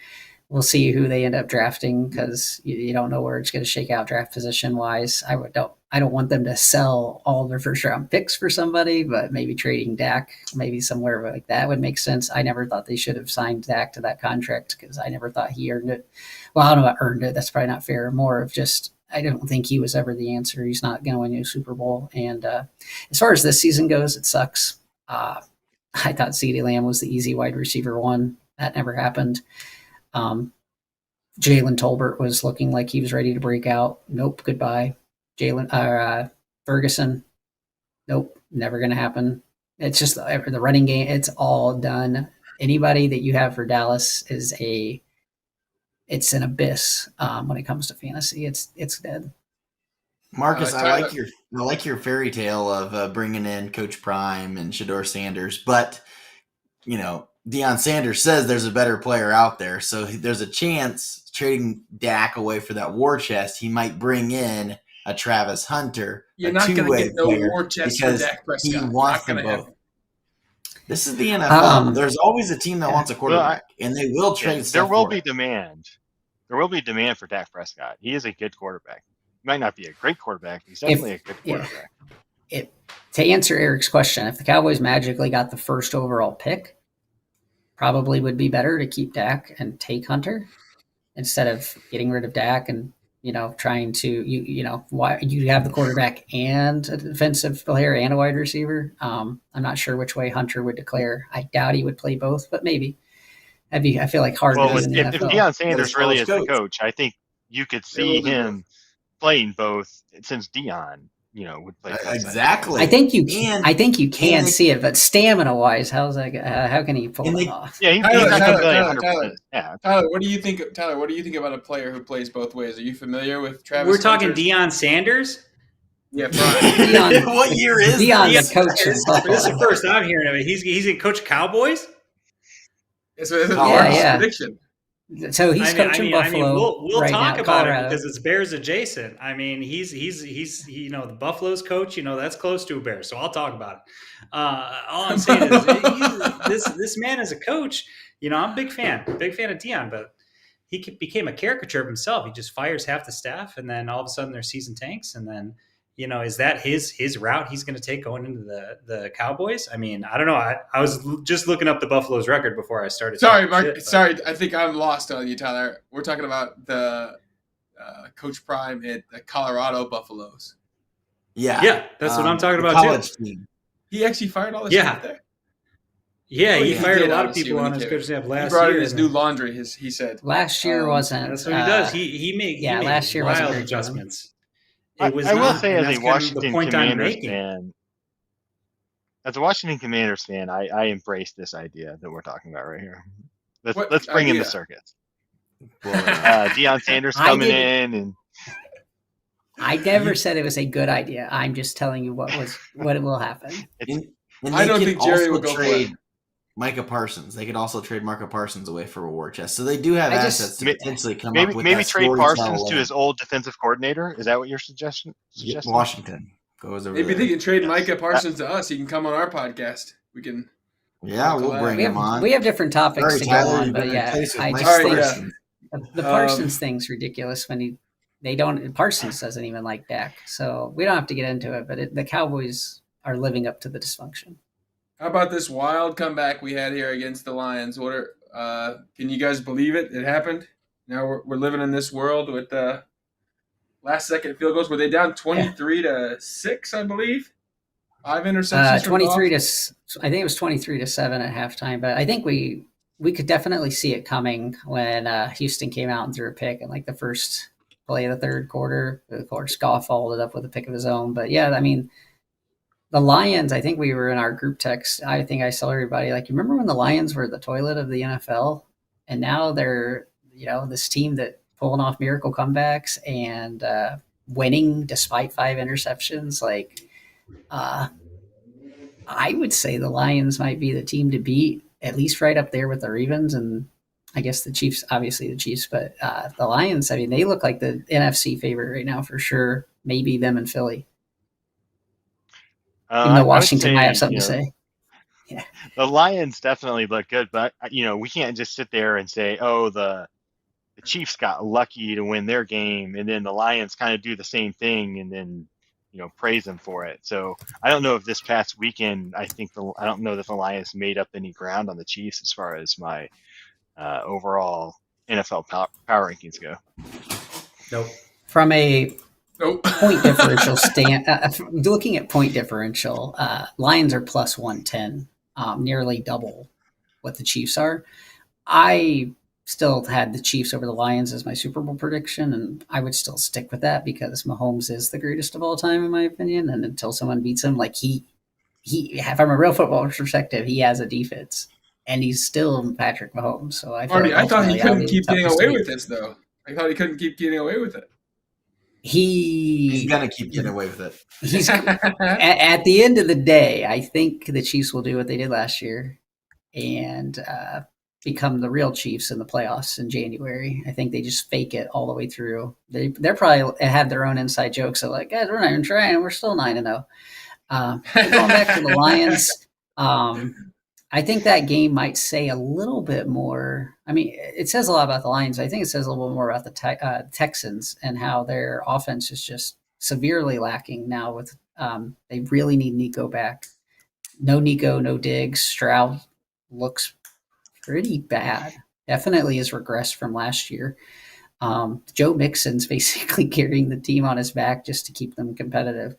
We'll see who they end up drafting, because you don't know where it's going to shake out draft position wise. I don't want them to sell all their first round picks for somebody, but maybe trading Dak, maybe somewhere like that would make sense. I never thought they should have signed Dak to that contract, because I never thought he earned it. Well, I don't know about earned it. That's probably not fair. More of just, I don't think he was ever the answer. He's not going to win you a Super Bowl. And as far as this season goes, it sucks. I thought CeeDee Lamb was the easy wide receiver 1. That never happened. Jalen Tolbert was looking like he was ready to break out. Nope, goodbye. Ferguson. Nope, never going to happen. It's just the running game. It's all done. Anybody that you have for Dallas it's an abyss when it comes to fantasy. It's dead. Marcus, I like your fairy tale of bringing in Coach Prime and Shador Sanders, but Deion Sanders says there's a better player out there, so there's a chance trading Dak away for that war chest, he might bring in a Travis Hunter. You're not going to get no war chest for Dak Prescott. He wants them both. This is the NFL. There's always a team that wants a quarterback, and they will trade. There will be demand. There will be demand for Dak Prescott. He is a good quarterback. He might not be a great quarterback. He's definitely a good quarterback. To answer Eric's question, if the Cowboys magically got the first overall pick, probably would be better to keep Dak and take Hunter instead of getting rid of Dak and trying to why you have the quarterback and a defensive player and a wide receiver. I'm not sure which way Hunter would declare. I doubt he would play both, but maybe. I feel like hard. Well, if Deion Sanders really is the coach, I think you could see him playing both, since Deion, would play both exactly. I think you can see it, but stamina wise, how's that? How can he pull it off? Yeah, he's not going to play 100%. Yeah. Tyler, what do you think about a player who plays both ways? Are you familiar with Travis? We're talking Hunter? Deion Sanders. Yeah, Brian. What year is Deion the coach? This is the first I'm hearing of it. He's a coach of Cowboys. It's a prediction. So he's coaching Buffalo we'll right talk now, about it Colorado. because it's Bears adjacent. I mean, he's the Buffalo's coach. That's close to a Bear, so I'll talk about it. All I'm saying is this man is a coach. I'm a big fan of Dion, but he became a caricature of himself. He just fires half the staff, and then all of a sudden their season tanks, and then. Is that his route he's going to take going into the Cowboys? I mean, I don't know. I was just looking up the Buffalo's record before I started. Sorry, Mark. Sorry, I think I'm lost on you, Tyler. We're talking about the Coach Prime at the Colorado Buffaloes. Yeah, that's what I'm talking about college too. Team. He actually fired all the staff there. Yeah, Oh, he fired did, a lot of people on his coaching staff last year. He brought in his new laundry. He said last year wasn't. That's what he does. He made last year wild wasn't adjustments. It was I will say, as a Washington Commanders fan, I embrace this idea that we're talking about right here. Let's bring in the circus. Deion Sanders coming in, and I never said it was a good idea. I'm just telling you what will happen. I don't think Jerry will go trade for it. Micah Parsons. They could also trade Micah Parsons away for a war chest. So they do have assets to potentially come up with maybe trade Parsons to his old defensive coordinator. Is that what you're suggesting? Washington goes over Maybe there. they can trade Micah Parsons to us. He can come on our podcast. We can. Yeah, we'll bring him on. We have different topics to go on, but yeah, I just think the Parsons thing's ridiculous when they don't. Parsons doesn't even like Dak, so we don't have to get into it. But the Cowboys are living up to the dysfunction. How about this wild comeback we had here against the Lions? Can you guys believe it? It happened. Now we're living in this world with last-second field goals. Were they down 23-6? I believe. 5 interceptions. 23 to. I think it was 23-7 at halftime. But I think we could definitely see it coming when Houston came out and threw a pick in like the first play of the third quarter. Of course, Goff followed it up with a pick of his own. But yeah, I mean. The Lions, I think we were in our group text. I think I saw everybody like, you remember when the Lions were the toilet of the NFL? And now they're, this team that pulling off miracle comebacks and winning despite 5 interceptions. Like, I would say the Lions might be the team to beat, at least right up there with the Ravens. And I guess the Chiefs, obviously the Chiefs, but the Lions, I mean, they look like the NFC favorite right now for sure. Maybe them and Philly. Even though Washington might have something to say. Yeah. The Lions definitely look good, but we can't just sit there and say, "Oh, the Chiefs got lucky to win their game," and then the Lions kind of do the same thing, and then praise them for it. So I don't know if this past weekend, I don't know that the Lions made up any ground on the Chiefs as far as my overall NFL power rankings go. Nope. From a point differential looking at point differential, Lions are plus 110, nearly double what the Chiefs are. I still had the Chiefs over the Lions as my Super Bowl prediction, and I would still stick with that because Mahomes is the greatest of all time, in my opinion. And until someone beats him, like he from a real football perspective, he has a defense, and he's still Patrick Mahomes. So I thought he couldn't keep getting away with this, though. I thought he couldn't keep getting away with it. He's gonna keep getting away with it. He's at the end of the day, I think the Chiefs will do what they did last year and become the real Chiefs in the playoffs in January. I think they just fake it all the way through. They're probably have their own inside jokes of like, guys, we're not even trying. We're still 9-0. Going back to the Lions, I think that game might say a little bit more. I mean, it says a lot about the Lions. I think it says a little bit more about the Texans and how their offense is just severely lacking now. With they really need Nico back. No Nico, no Diggs. Stroud looks pretty bad. Definitely has regressed from last year. Joe Mixon's basically carrying the team on his back just to keep them competitive.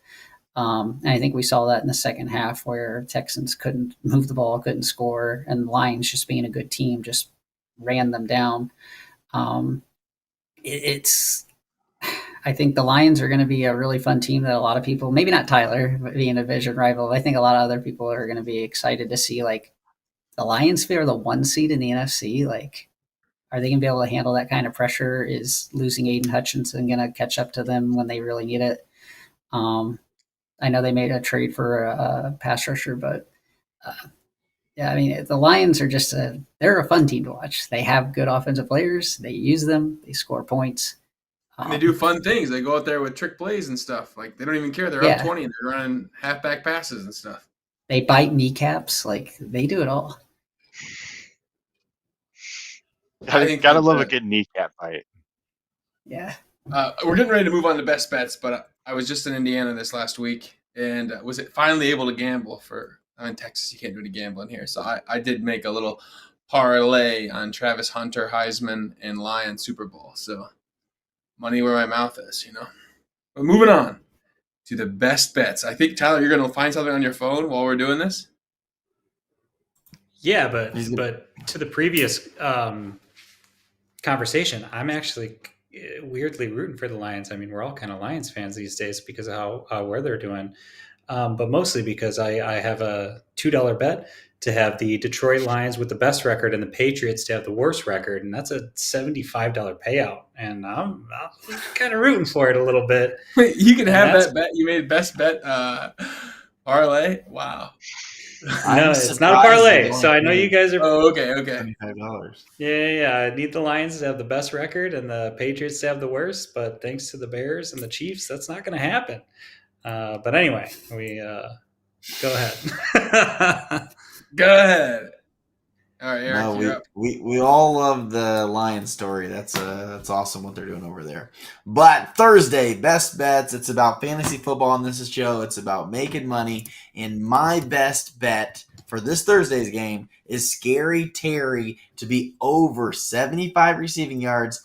And I think we saw that in the second half where Texans couldn't move the ball, couldn't score, and the Lions, just being a good team, just ran them down. I think the Lions are going to be a really fun team that a lot of people, maybe not Tyler, being a division rival, I think a lot of other people are going to be excited to see, like, the Lions are the 1 seed in the NFC. Like, are they going to be able to handle that kind of pressure? Is losing Aiden Hutchinson going to catch up to them when they really need it? I know they made a trade for a pass rusher, but Yeah, I mean, the Lions are they're a fun team to watch. They have good offensive players. They use them. They score points. And they do fun things. They go out there with trick plays and stuff. Like they don't even care. They're up Yeah, 20 and they're running halfback passes and stuff. they bite kneecaps. Like they do it all. I think Gotta love a good kneecap fight. Yeah. We're getting ready to move on to best bets, but I was just in Indiana this last week and was finally able to gamble for. I'm in Texas. You can't do any gambling here, so I did make a little parlay on Travis Hunter, Heisman, and Lions Super Bowl. So money where my mouth is, you know. But moving on to the best bets. I think Tyler, you're going to find something on your phone while we're doing this. Yeah, but to the previous conversation, I'm actually weirdly rooting for the Lions. I mean, we're all kind of Lions fans these days because of how well they're doing, but mostly because I have a $2 bet to have the Detroit Lions with the best record and the Patriots to have the worst record, and that's a $75 payout. And I'm kind of rooting for it a little bit. Wait, you can have that bet. You made best bet parlay. Wow. No, it's not a parlay. So I know you guys are. Oh, okay. $75. Yeah. I need the Lions to have the best record and the Patriots to have the worst. But thanks to the Bears and the Chiefs, that's not going to happen. But anyway, we go ahead. Go ahead. All right, Eric, No, you're up. we all love the Lions story. That's awesome what they're doing over there. But Thursday, best bets. It's about fantasy football on this show. It's about making money. And my best bet for this Thursday's game is Scary Terry to be over 75 receiving yards.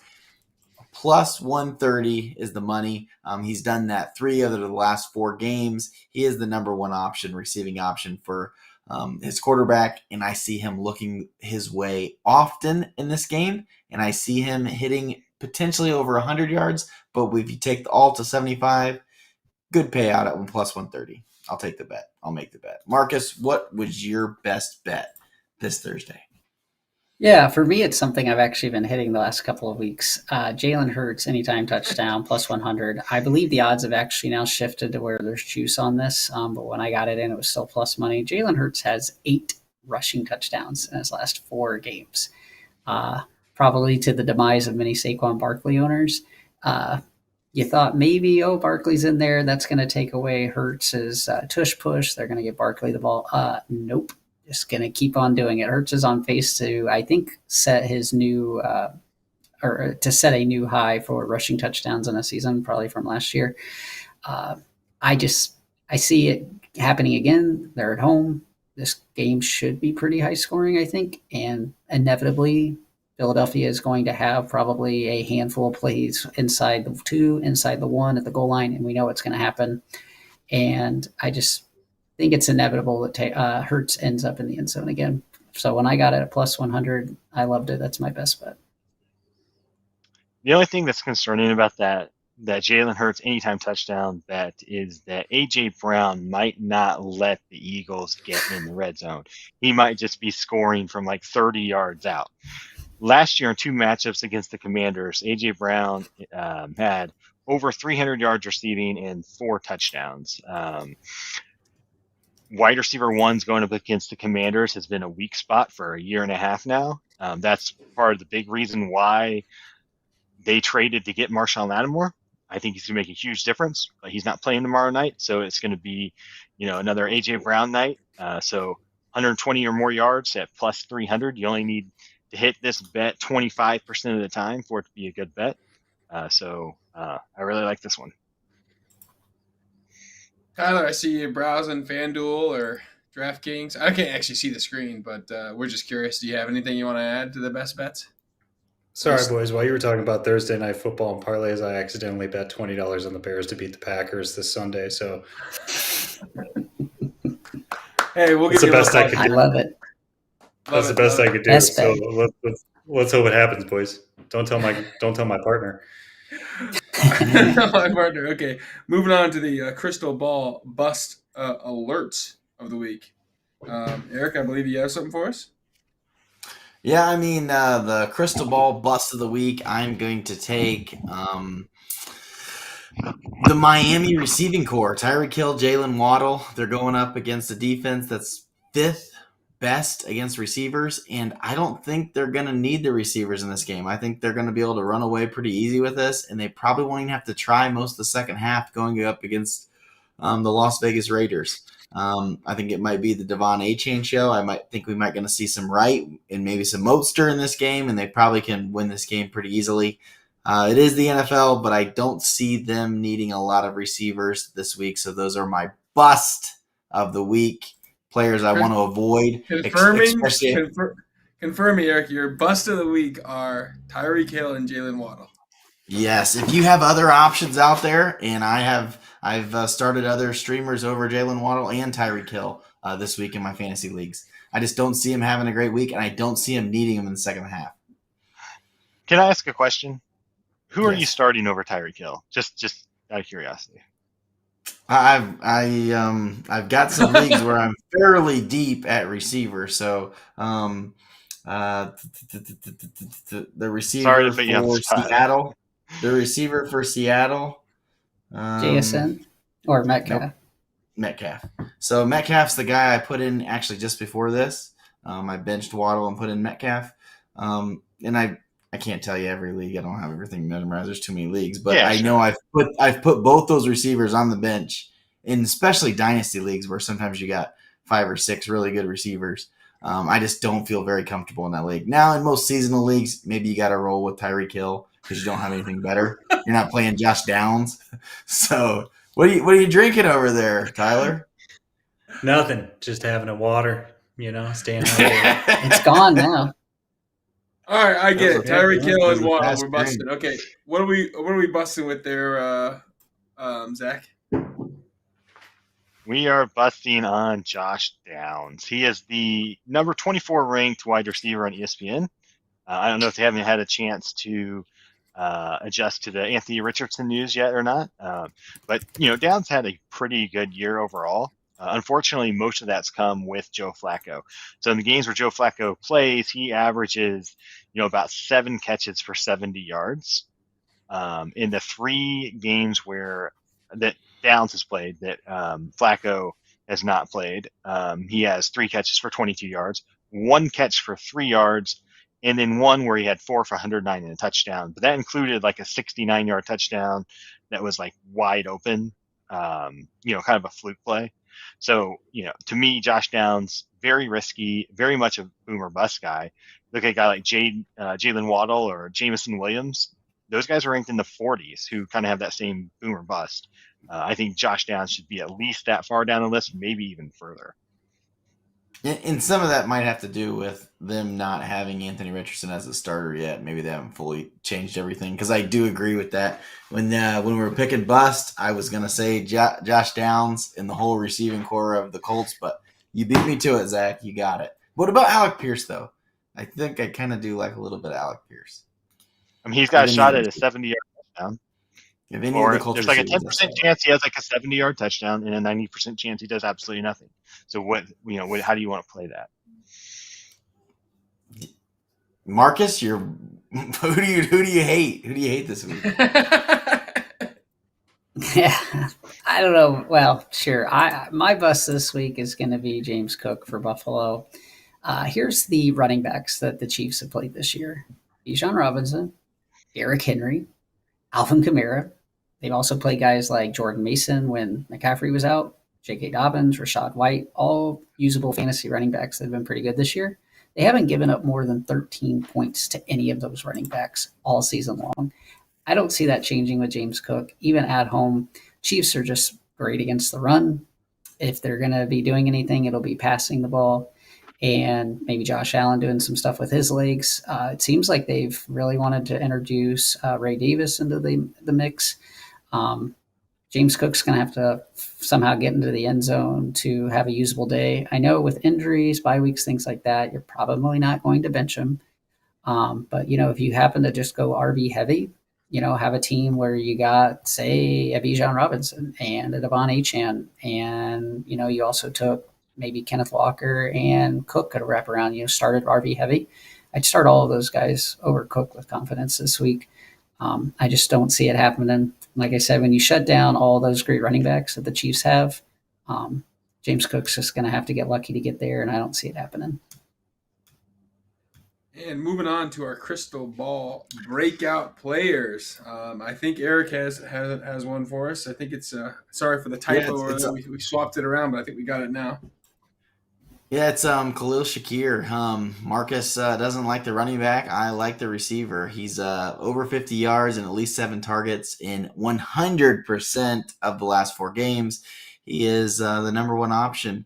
Plus 130 is the money. He's done that 3 out of the last 4 games. He is the number 1 option, receiving option for his quarterback, and I see him looking his way often in this game, and I see him hitting potentially over 100 yards, but if you take the all to 75, good payout at plus 130. I'll take the bet. I'll make the bet. Marcus, what was your best bet this Thursday? Yeah, for me, it's something I've actually been hitting the last couple of weeks. Jalen Hurts, anytime touchdown, plus 100. I believe the odds have actually now shifted to where there's juice on this, but when I got it in, it was still plus money. Jalen Hurts has 8 rushing touchdowns in his last 4 games, probably to the demise of many Saquon Barkley owners. You thought maybe, Barkley's in there. That's going to take away Hurts's tush push. They're going to get Barkley the ball. Nope. Just going to keep on doing it. Hurts is on pace to, I think, set his new or to set a new high for rushing touchdowns in a season, probably from last year. I see it happening again. They're at home. This game should be pretty high scoring, I think, and inevitably Philadelphia is going to have probably a handful of plays inside the 2, inside the 1 at the goal line, and we know it's going to happen. And I just think it's inevitable that Hurts ends up in the end zone again. So when I got it at plus 100, I loved it. That's my best bet. The only thing that's concerning about that Jalen Hurts anytime touchdown bet is that A.J. Brown might not let the Eagles get in the red zone. He might just be scoring from like 30 yards out. Last year in 2 matchups against the Commanders, A.J. Brown had over 300 yards receiving and 4 touchdowns. Wide receiver 1's going up against the Commanders has been a weak spot for a year and a half now. That's part of the big reason why they traded to get Marshawn Lattimore. I think he's going to make a huge difference, but he's not playing tomorrow night, so it's going to be, another A.J. Brown night. So 120 or more yards at plus 300. You only need to hit this bet 25% of the time for it to be a good bet. So I really like this one. Tyler, I see you browsing FanDuel or DraftKings. I can't actually see the screen, but we're just curious. Do you have anything you want to add to the best bets? Sorry, boys. While you were talking about Thursday night football and parlays, I accidentally bet $20 on the Bears to beat the Packers this Sunday. So, hey, we'll get the best I could do. I love it. That's the best I could do. Best So bet. let's hope it happens, boys. Don't tell my partner. My partner. Okay, moving on to the crystal ball bust alerts of the week. Eric, I believe you have something for us. Yeah, I mean, the crystal ball bust of the week, I'm going to take the Miami receiving corps. Tyreek Hill, Jalen Waddle. They're going up against a defense that's 5th best against receivers, and I don't think they're going to need the receivers in this game. I think they're going to be able to run away pretty easy with this, and they probably won't even have to try most of the second half going up against the Las Vegas Raiders. I think it might be the Devon A-Chain show. I might think we might going to see some Wright and maybe some Mostert in this game, and they probably can win this game pretty easily. It is the NFL, but I don't see them needing a lot of receivers this week, so those are my bust of the week. Players I want to avoid. Confirming, Eric, your bust of the week are Tyreek Hill and Jalen Waddle. Yes, if you have other options out there, and I've started other streamers over Jalen Waddle and Tyreek Hill this week in my fantasy leagues. I just don't see him having a great week, and I don't see him needing him in the second half. Can I ask a question? Who are you starting over Tyreek Hill? Just out of curiosity. I've got some leagues where I'm fairly deep at receiver, so the receiver for Seattle. The receiver for Seattle. JSN or Metcalf? Nope. Metcalf. So Metcalf's the guy I put in actually just before this. I benched Waddle and put in Metcalf. And I can't tell you every league. I don't have everything memorized. There's too many leagues. But I know I've put both those receivers on the bench, in especially dynasty leagues where sometimes you got 5 or 6 really good receivers. I just don't feel very comfortable in that league. Now, in most seasonal leagues, maybe you got to roll with Tyreek Hill because you don't have anything better. You're not playing Josh Downs. So what are you drinking over there, Tyler? Nothing. Just having a water, staying hydrated. It's gone now. All right, I get it. Tyreek Hill and Waddle, we're busting. Okay, what are we busting with there, Zach? We are busting on Josh Downs. He is the number 24 ranked wide receiver on ESPN. I don't know if they haven't had a chance to adjust to the Anthony Richardson news yet or not. But Downs had a pretty good year overall. Unfortunately, most of that's come with Joe Flacco. So in the games where Joe Flacco plays, he averages, about 7 catches for 70 yards. In the 3 games that Downs has played, that Flacco has not played, he has 3 catches for 22 yards, 1 catch for 3 yards, and then 1 where he had 4 for 109 and a touchdown. But that included like a 69-yard touchdown that was like wide open, kind of a fluke play. So, to me, Josh Downs, very risky, very much a boomer bust guy. Look at a guy like Jalen Waddle or Jameson Williams. Those guys are ranked in the 40s who kind of have that same boomer bust. I think Josh Downs should be at least that far down the list, maybe even further. And some of that might have to do with them not having Anthony Richardson as a starter yet. Maybe they haven't fully changed everything. Because I do agree with that. When we were picking bust, I was going to say Josh Downs and the whole receiving core of the Colts. But you beat me to it, Zach. You got it. What about Alec Pierce, though? I think I kind of do like a little bit of Alec Pierce. I mean, he's got a shot at a 70-yard touchdown. There's like a 10% chance he has like a 70-yard touchdown and a 90% chance he does absolutely nothing. So how do you want to play that? Marcus, who do you hate? Who do you hate this week? Yeah, I don't know. Well, sure. My bust this week is going to be James Cook for Buffalo. Here's the running backs that the Chiefs have played this year: Bijan Robinson, Derrick Henry, Alvin Kamara. They've also played guys like Jordan Mason when McCaffrey was out, J.K. Dobbins, Rashad White, all usable fantasy running backs that have been pretty good this year. They haven't given up more than 13 points to any of those running backs all season long. I don't see that changing with James Cook. Even at home, Chiefs are just great against the run. If they're going to be doing anything, it'll be passing the ball. And maybe Josh Allen doing some stuff with his legs. It seems like they've really wanted to introduce Ray Davis into the mix. James Cook's going to have to somehow get into the end zone to have a usable day. I know with injuries, bye weeks, things like that, you're probably not going to bench him. But, if you happen to just go RB heavy, have a team where you got, say, a Bijan Robinson and a Devon A-Chan, and, you also took maybe Kenneth Walker and Cook could wrap around, started RB heavy. I'd start all of those guys over Cook with confidence this week. I just don't see it happening. Like I said, when you shut down all those great running backs that the Chiefs have, James Cook's just going to have to get lucky to get there, and I don't see it happening. And moving on to our crystal ball breakout players. I think Eric has one for us. I think it's sorry for the typo. We swapped it around, but I think we got it now. Yeah, it's Khalil Shakir. Marcus doesn't like the running back. I like the receiver. He's over 50 yards and at least 7 targets in 100% of the last 4 games. He is the number 1 option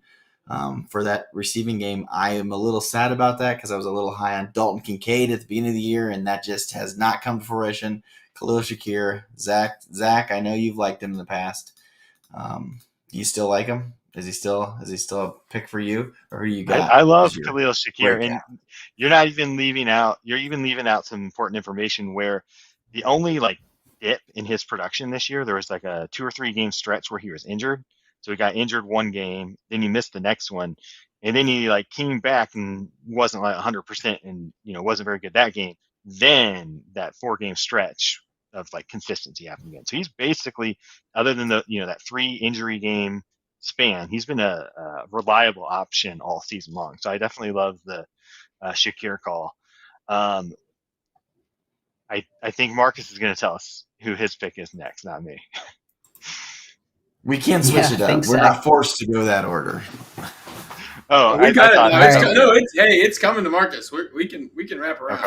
for that receiving game. I am a little sad about that because I was a little high on Dalton Kincaid at the beginning of the year, and that just has not come to fruition. Khalil Shakir, Zach, I know you've liked him in the past. Do you still like him? Is he still a pick for you, or who you got? I love Khalil Shakir, and you're even leaving out some important information where the only dip in his production this year, there was like a 2 or 3 game stretch where he was injured. So he got injured one game, then he missed the next one, and then he came back and wasn't 100% and wasn't very good that game. Then that 4 game stretch of consistency happened again. So he's basically, other than the that 3 injury game span, he's been a reliable option all season long. So I definitely love the Shakir call. I think Marcus is going to tell us who his pick is next, not me. We can switch it up. We're not forced to go that order. Oh, we got it. No, it's coming to Marcus. We can wrap around.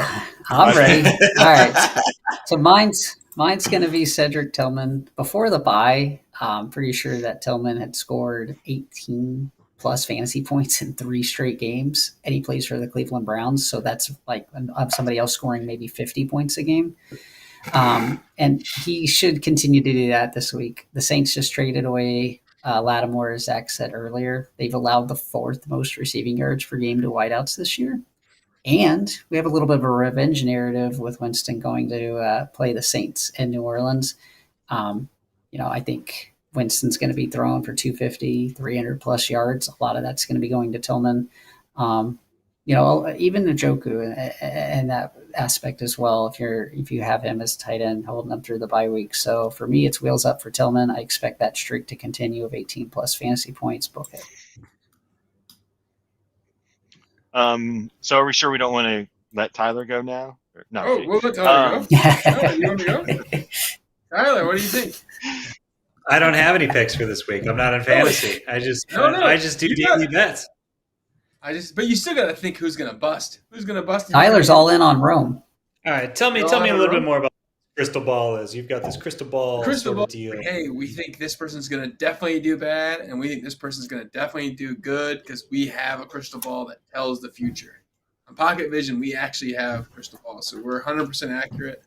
I'm ready. All right. So mine's going to be Cedric Tillman. Before the bye, I'm pretty sure that Tillman had scored 18 plus fantasy points in 3 straight games, and he plays for the Cleveland Browns. So that's like somebody else scoring maybe 50 points a game. And he should continue to do that this week. The Saints just traded away Lattimore, as Zach said earlier. They've allowed the 4th most receiving yards per game to wideouts this year. And we have a little bit of a revenge narrative with Winston going to play the Saints in New Orleans. I think Winston's going to be throwing for 250, 300 plus yards. A lot of that's going to be going to Tillman. Even Njoku and that aspect as well. If you have him as tight end, holding them through the bye week. So for me, it's wheels up for Tillman. I expect that streak to continue of 18 plus fantasy points. Book it. So are we sure we don't want to let Tyler go now? No. We'll let Tyler go. Tyler, you want to go? Tyler, what do you think? I don't have any picks for this week. I'm not in fantasy. I just do daily bets. But you still got to think who's going to bust. Who's going to bust? Tyler's all in on Rome. All right, tell me a little bit more about what crystal ball is. You've got this crystal ball deal. Hey, we think this person's going to definitely do bad, and we think this person's going to definitely do good because we have a crystal ball that tells the future. On Pocket Vision, we actually have crystal balls, so we're 100% accurate.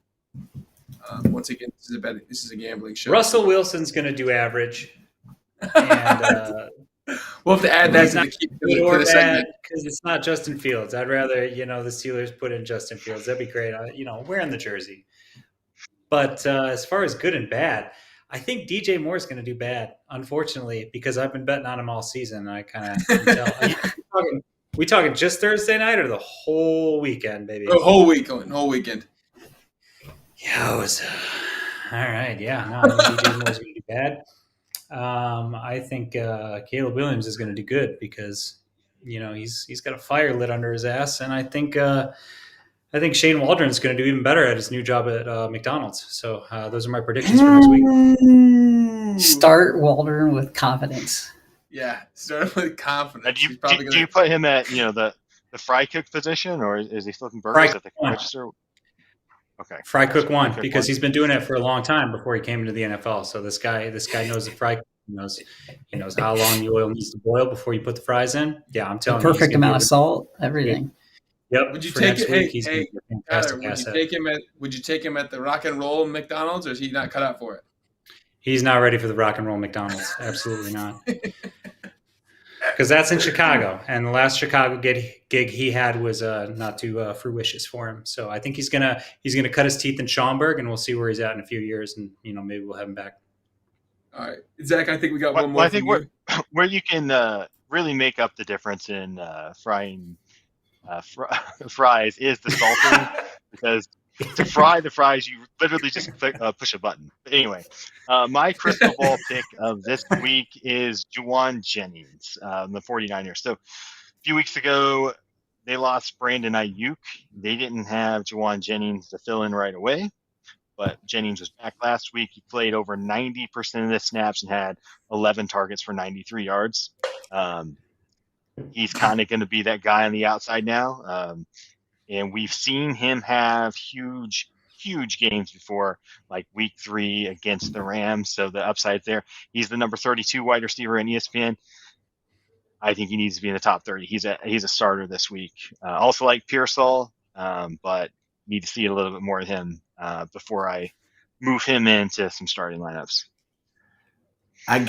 Once again, this is a gambling show. Russell Wilson's going to do average. And we'll have to add that to the segment because it's not Justin Fields. I'd rather the Steelers put in Justin Fields. That'd be great. Wearing the jersey. But as far as good and bad, I think DJ Moore's going to do bad. Unfortunately, because I've been betting on him all season. I kind of can tell. We talking just Thursday night or the whole weekend, baby? The whole weekend. Yeah, it was all right. Yeah, no, I think DJ Moore's going to do bad. I think Caleb Williams is going to do good because he's got a fire lit under his ass, and I think Shane Waldron's going to do even better at his new job at McDonald's. So those are my predictions for next week. Start Waldron with confidence. Yeah, start with confidence. Do you put him at the fry cook position, or is he flipping burgers at the register? Okay. Fry cook one because he's been doing it for a long time before he came into the NFL. So this guy knows the fry. He knows how long the oil needs to boil before you put the fries in. Yeah, I'm telling you, perfect amount of salt, everything. Yep. Would you take it? Hey, Tyler, would you take him at the Rock and Roll McDonald's, or is he not cut out for it? He's not ready for the Rock and Roll McDonald's. Absolutely not. Because that's in Chicago, and the last Chicago gig he had was not too fruitious for him. So I think he's gonna cut his teeth in Schaumburg, and we'll see where he's at in a few years, and maybe we'll have him back. All right, Zach. I think we got one more. I think where you can really make up the difference in frying fries is the salting, because To fry the fries, you literally just push a button. But anyway, my crystal ball pick of this week is Juwan Jennings, the 49ers. So a few weeks ago, they lost Brandon Ayuk. They didn't have Juwan Jennings to fill in right away, but Jennings was back last week. He played over 90% of the snaps and had 11 targets for 93 yards. He's kind of going to be that guy on the outside now. And we've seen him have huge games before, like week 3 against the Rams. So the upside there. He's the number 32 wide receiver in ESPN. I think he needs to be in the top 30. He's a starter this week. Also like Pearsall, but need to see a little bit more of him before I move him into some starting lineups. I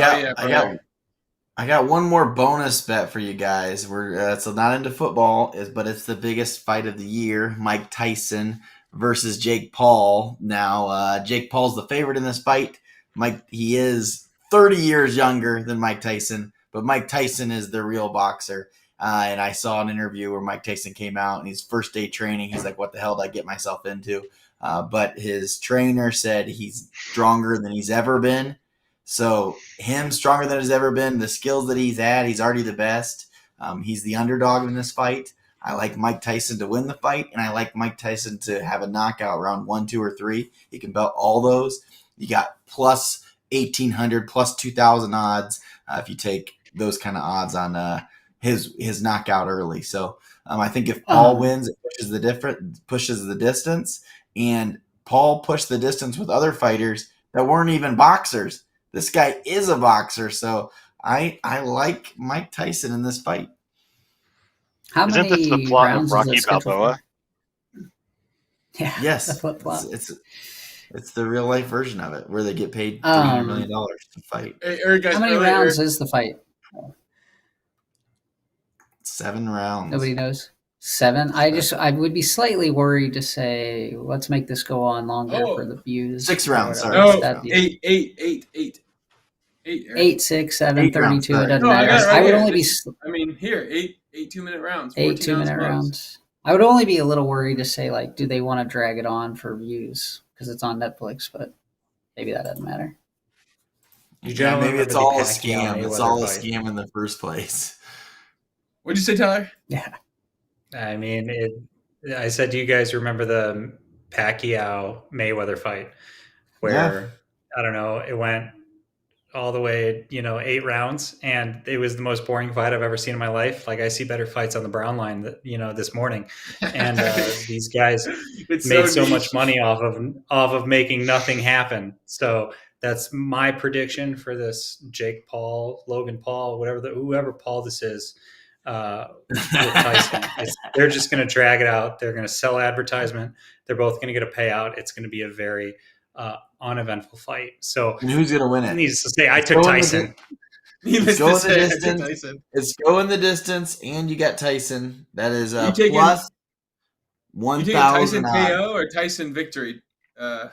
got one more bonus bet for you guys. We're so not into football, but it's the biggest fight of the year: Mike Tyson versus Jake Paul. Now, Jake Paul's the favorite in this fight. He is 30 years younger than Mike Tyson, but Mike Tyson is the real boxer. And I saw an interview where Mike Tyson came out and his first day training, he's like, "What the hell did I get myself into?" But his trainer said he's stronger than he's ever been. So him stronger than he's ever been, the skills that he's had, he's already the best. He's the underdog in this fight. I like Mike Tyson to win the fight, and I like Mike Tyson to have a knockout round 1, 2, or 3. He can belt all those. You got plus 1,800, plus 2,000 odds if you take those kind of odds on his knockout early. So I think if Paul wins, it pushes the distance, and Paul pushed the distance with other fighters that weren't even boxers. This guy is a boxer, so I like Mike Tyson in this fight. Isn't this the plot of Rocky Balboa? Yeah. Yes. It's the real life version of it, where they get paid $300 million to fight. Hey, Eric, guys, how many rounds is the fight? 7 rounds. Nobody knows. 7. I would be slightly worried to say, let's make this go on longer for the views. 6 rounds. Sorry. No, 8. 8, 6, 7, 8 32. rounds, It doesn't No, I matter. got it right I would here. only be. I mean, here, 8 2-minute rounds. 8 14 ounce 2-minute gloves. rounds. I would only be a little worried to say, like, do they want to drag it on for views because it's on Netflix? But maybe that doesn't matter. Yeah, maybe it's all a scam. It's all a scam in the first place. What'd you say, Tyler? Yeah. I mean, I said, do you guys remember the Pacquiao Mayweather fight where, I don't know, it went all the way, 8 rounds, and it was the most boring fight I've ever seen in my life. Like, I see better fights on the Brown line, this morning, and these guys made so much money off of making nothing happen. So that's my prediction for this Jake Paul, Logan Paul, whoever Paul this is, with Tyson. They're just going to drag it out. They're going to sell advertisement. They're both going to get a payout. It's going to be a very uneventful fight. So, and who's going to win it? Needless to say, I took Tyson. It's going the distance, and you got Tyson. That is plus 1,000. You taking Tyson KO or Tyson victory, Tyler?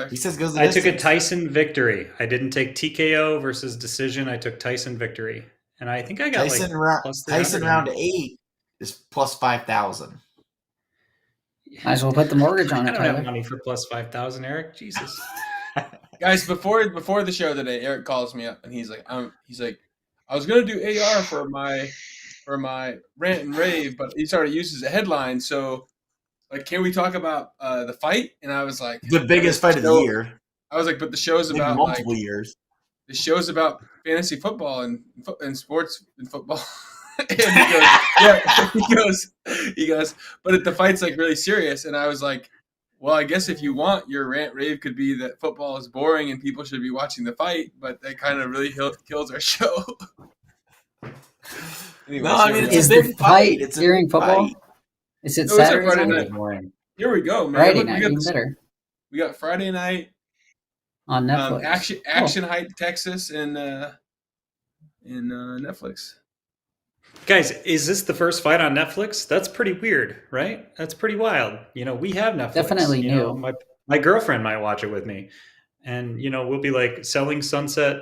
He says goes the I distance. took a Tyson victory. I didn't take TKO versus decision. I took Tyson victory. And I think I got Tyson round 8 is plus 5,000. Might as well put the mortgage on it. I don't have money for plus 5,000, Eric. Jesus. Guys, before the show today, Eric calls me up and he's like, I was gonna do AR for my rant and rave, but he started using as a headline. So, like, can we talk about the fight? And I was like, the biggest fight of the year. I was like, but the show's about multiple years. The show's about fantasy football and sports and football. And he goes, but the fight's like really serious. And I was like, well, I guess if you want, your rant rave could be that football is boring and people should be watching the fight, but that kind of really kills our show. Anyway, no, I mean, it's is a big fight. It's during football? Fight. Is it Saturday night? Here we go, man. Friday night, even better. We got Friday night on Netflix. Action Height, Texas, in Netflix. Guys, is this the first fight on Netflix? That's pretty weird, right? That's pretty wild. We have Netflix. Definitely new. My girlfriend might watch it with me, and we'll be like selling sunset,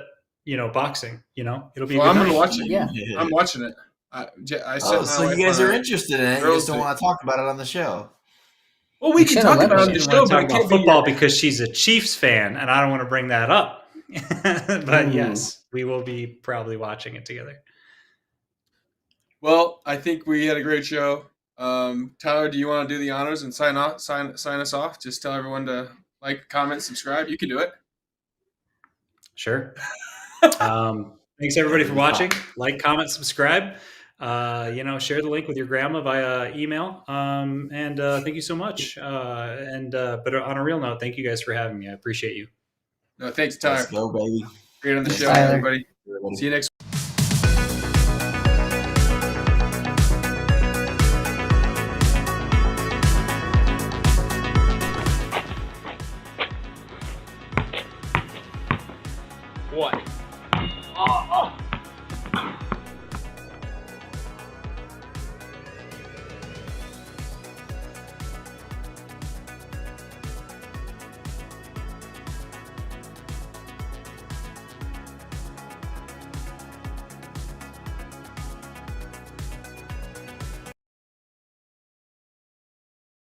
boxing. It'll be. I'm gonna watch it. Yeah, I'm watching it. So you guys are interested in it? You just don't want to talk about it on the show. Well, we You can should talk have let about it me. on the She didn't show, want to but talk it about can't be football your. because she's a Chiefs fan, and I don't want to bring that up. but yes, we will be probably watching it together. Well, I think we had a great show. Tyler, do you want to do the honors and sign us off? Just tell everyone to like, comment, subscribe. You can do it. Sure. Thanks everybody for watching. Like, comment, subscribe. Share the link with your grandma via email. And thank you so much. But on a real note, thank you guys for having me. I appreciate you. No, thanks, Tyler. Let's go, baby. Great on the Thanks, show, Tyler. everybody. everybody. See you next week.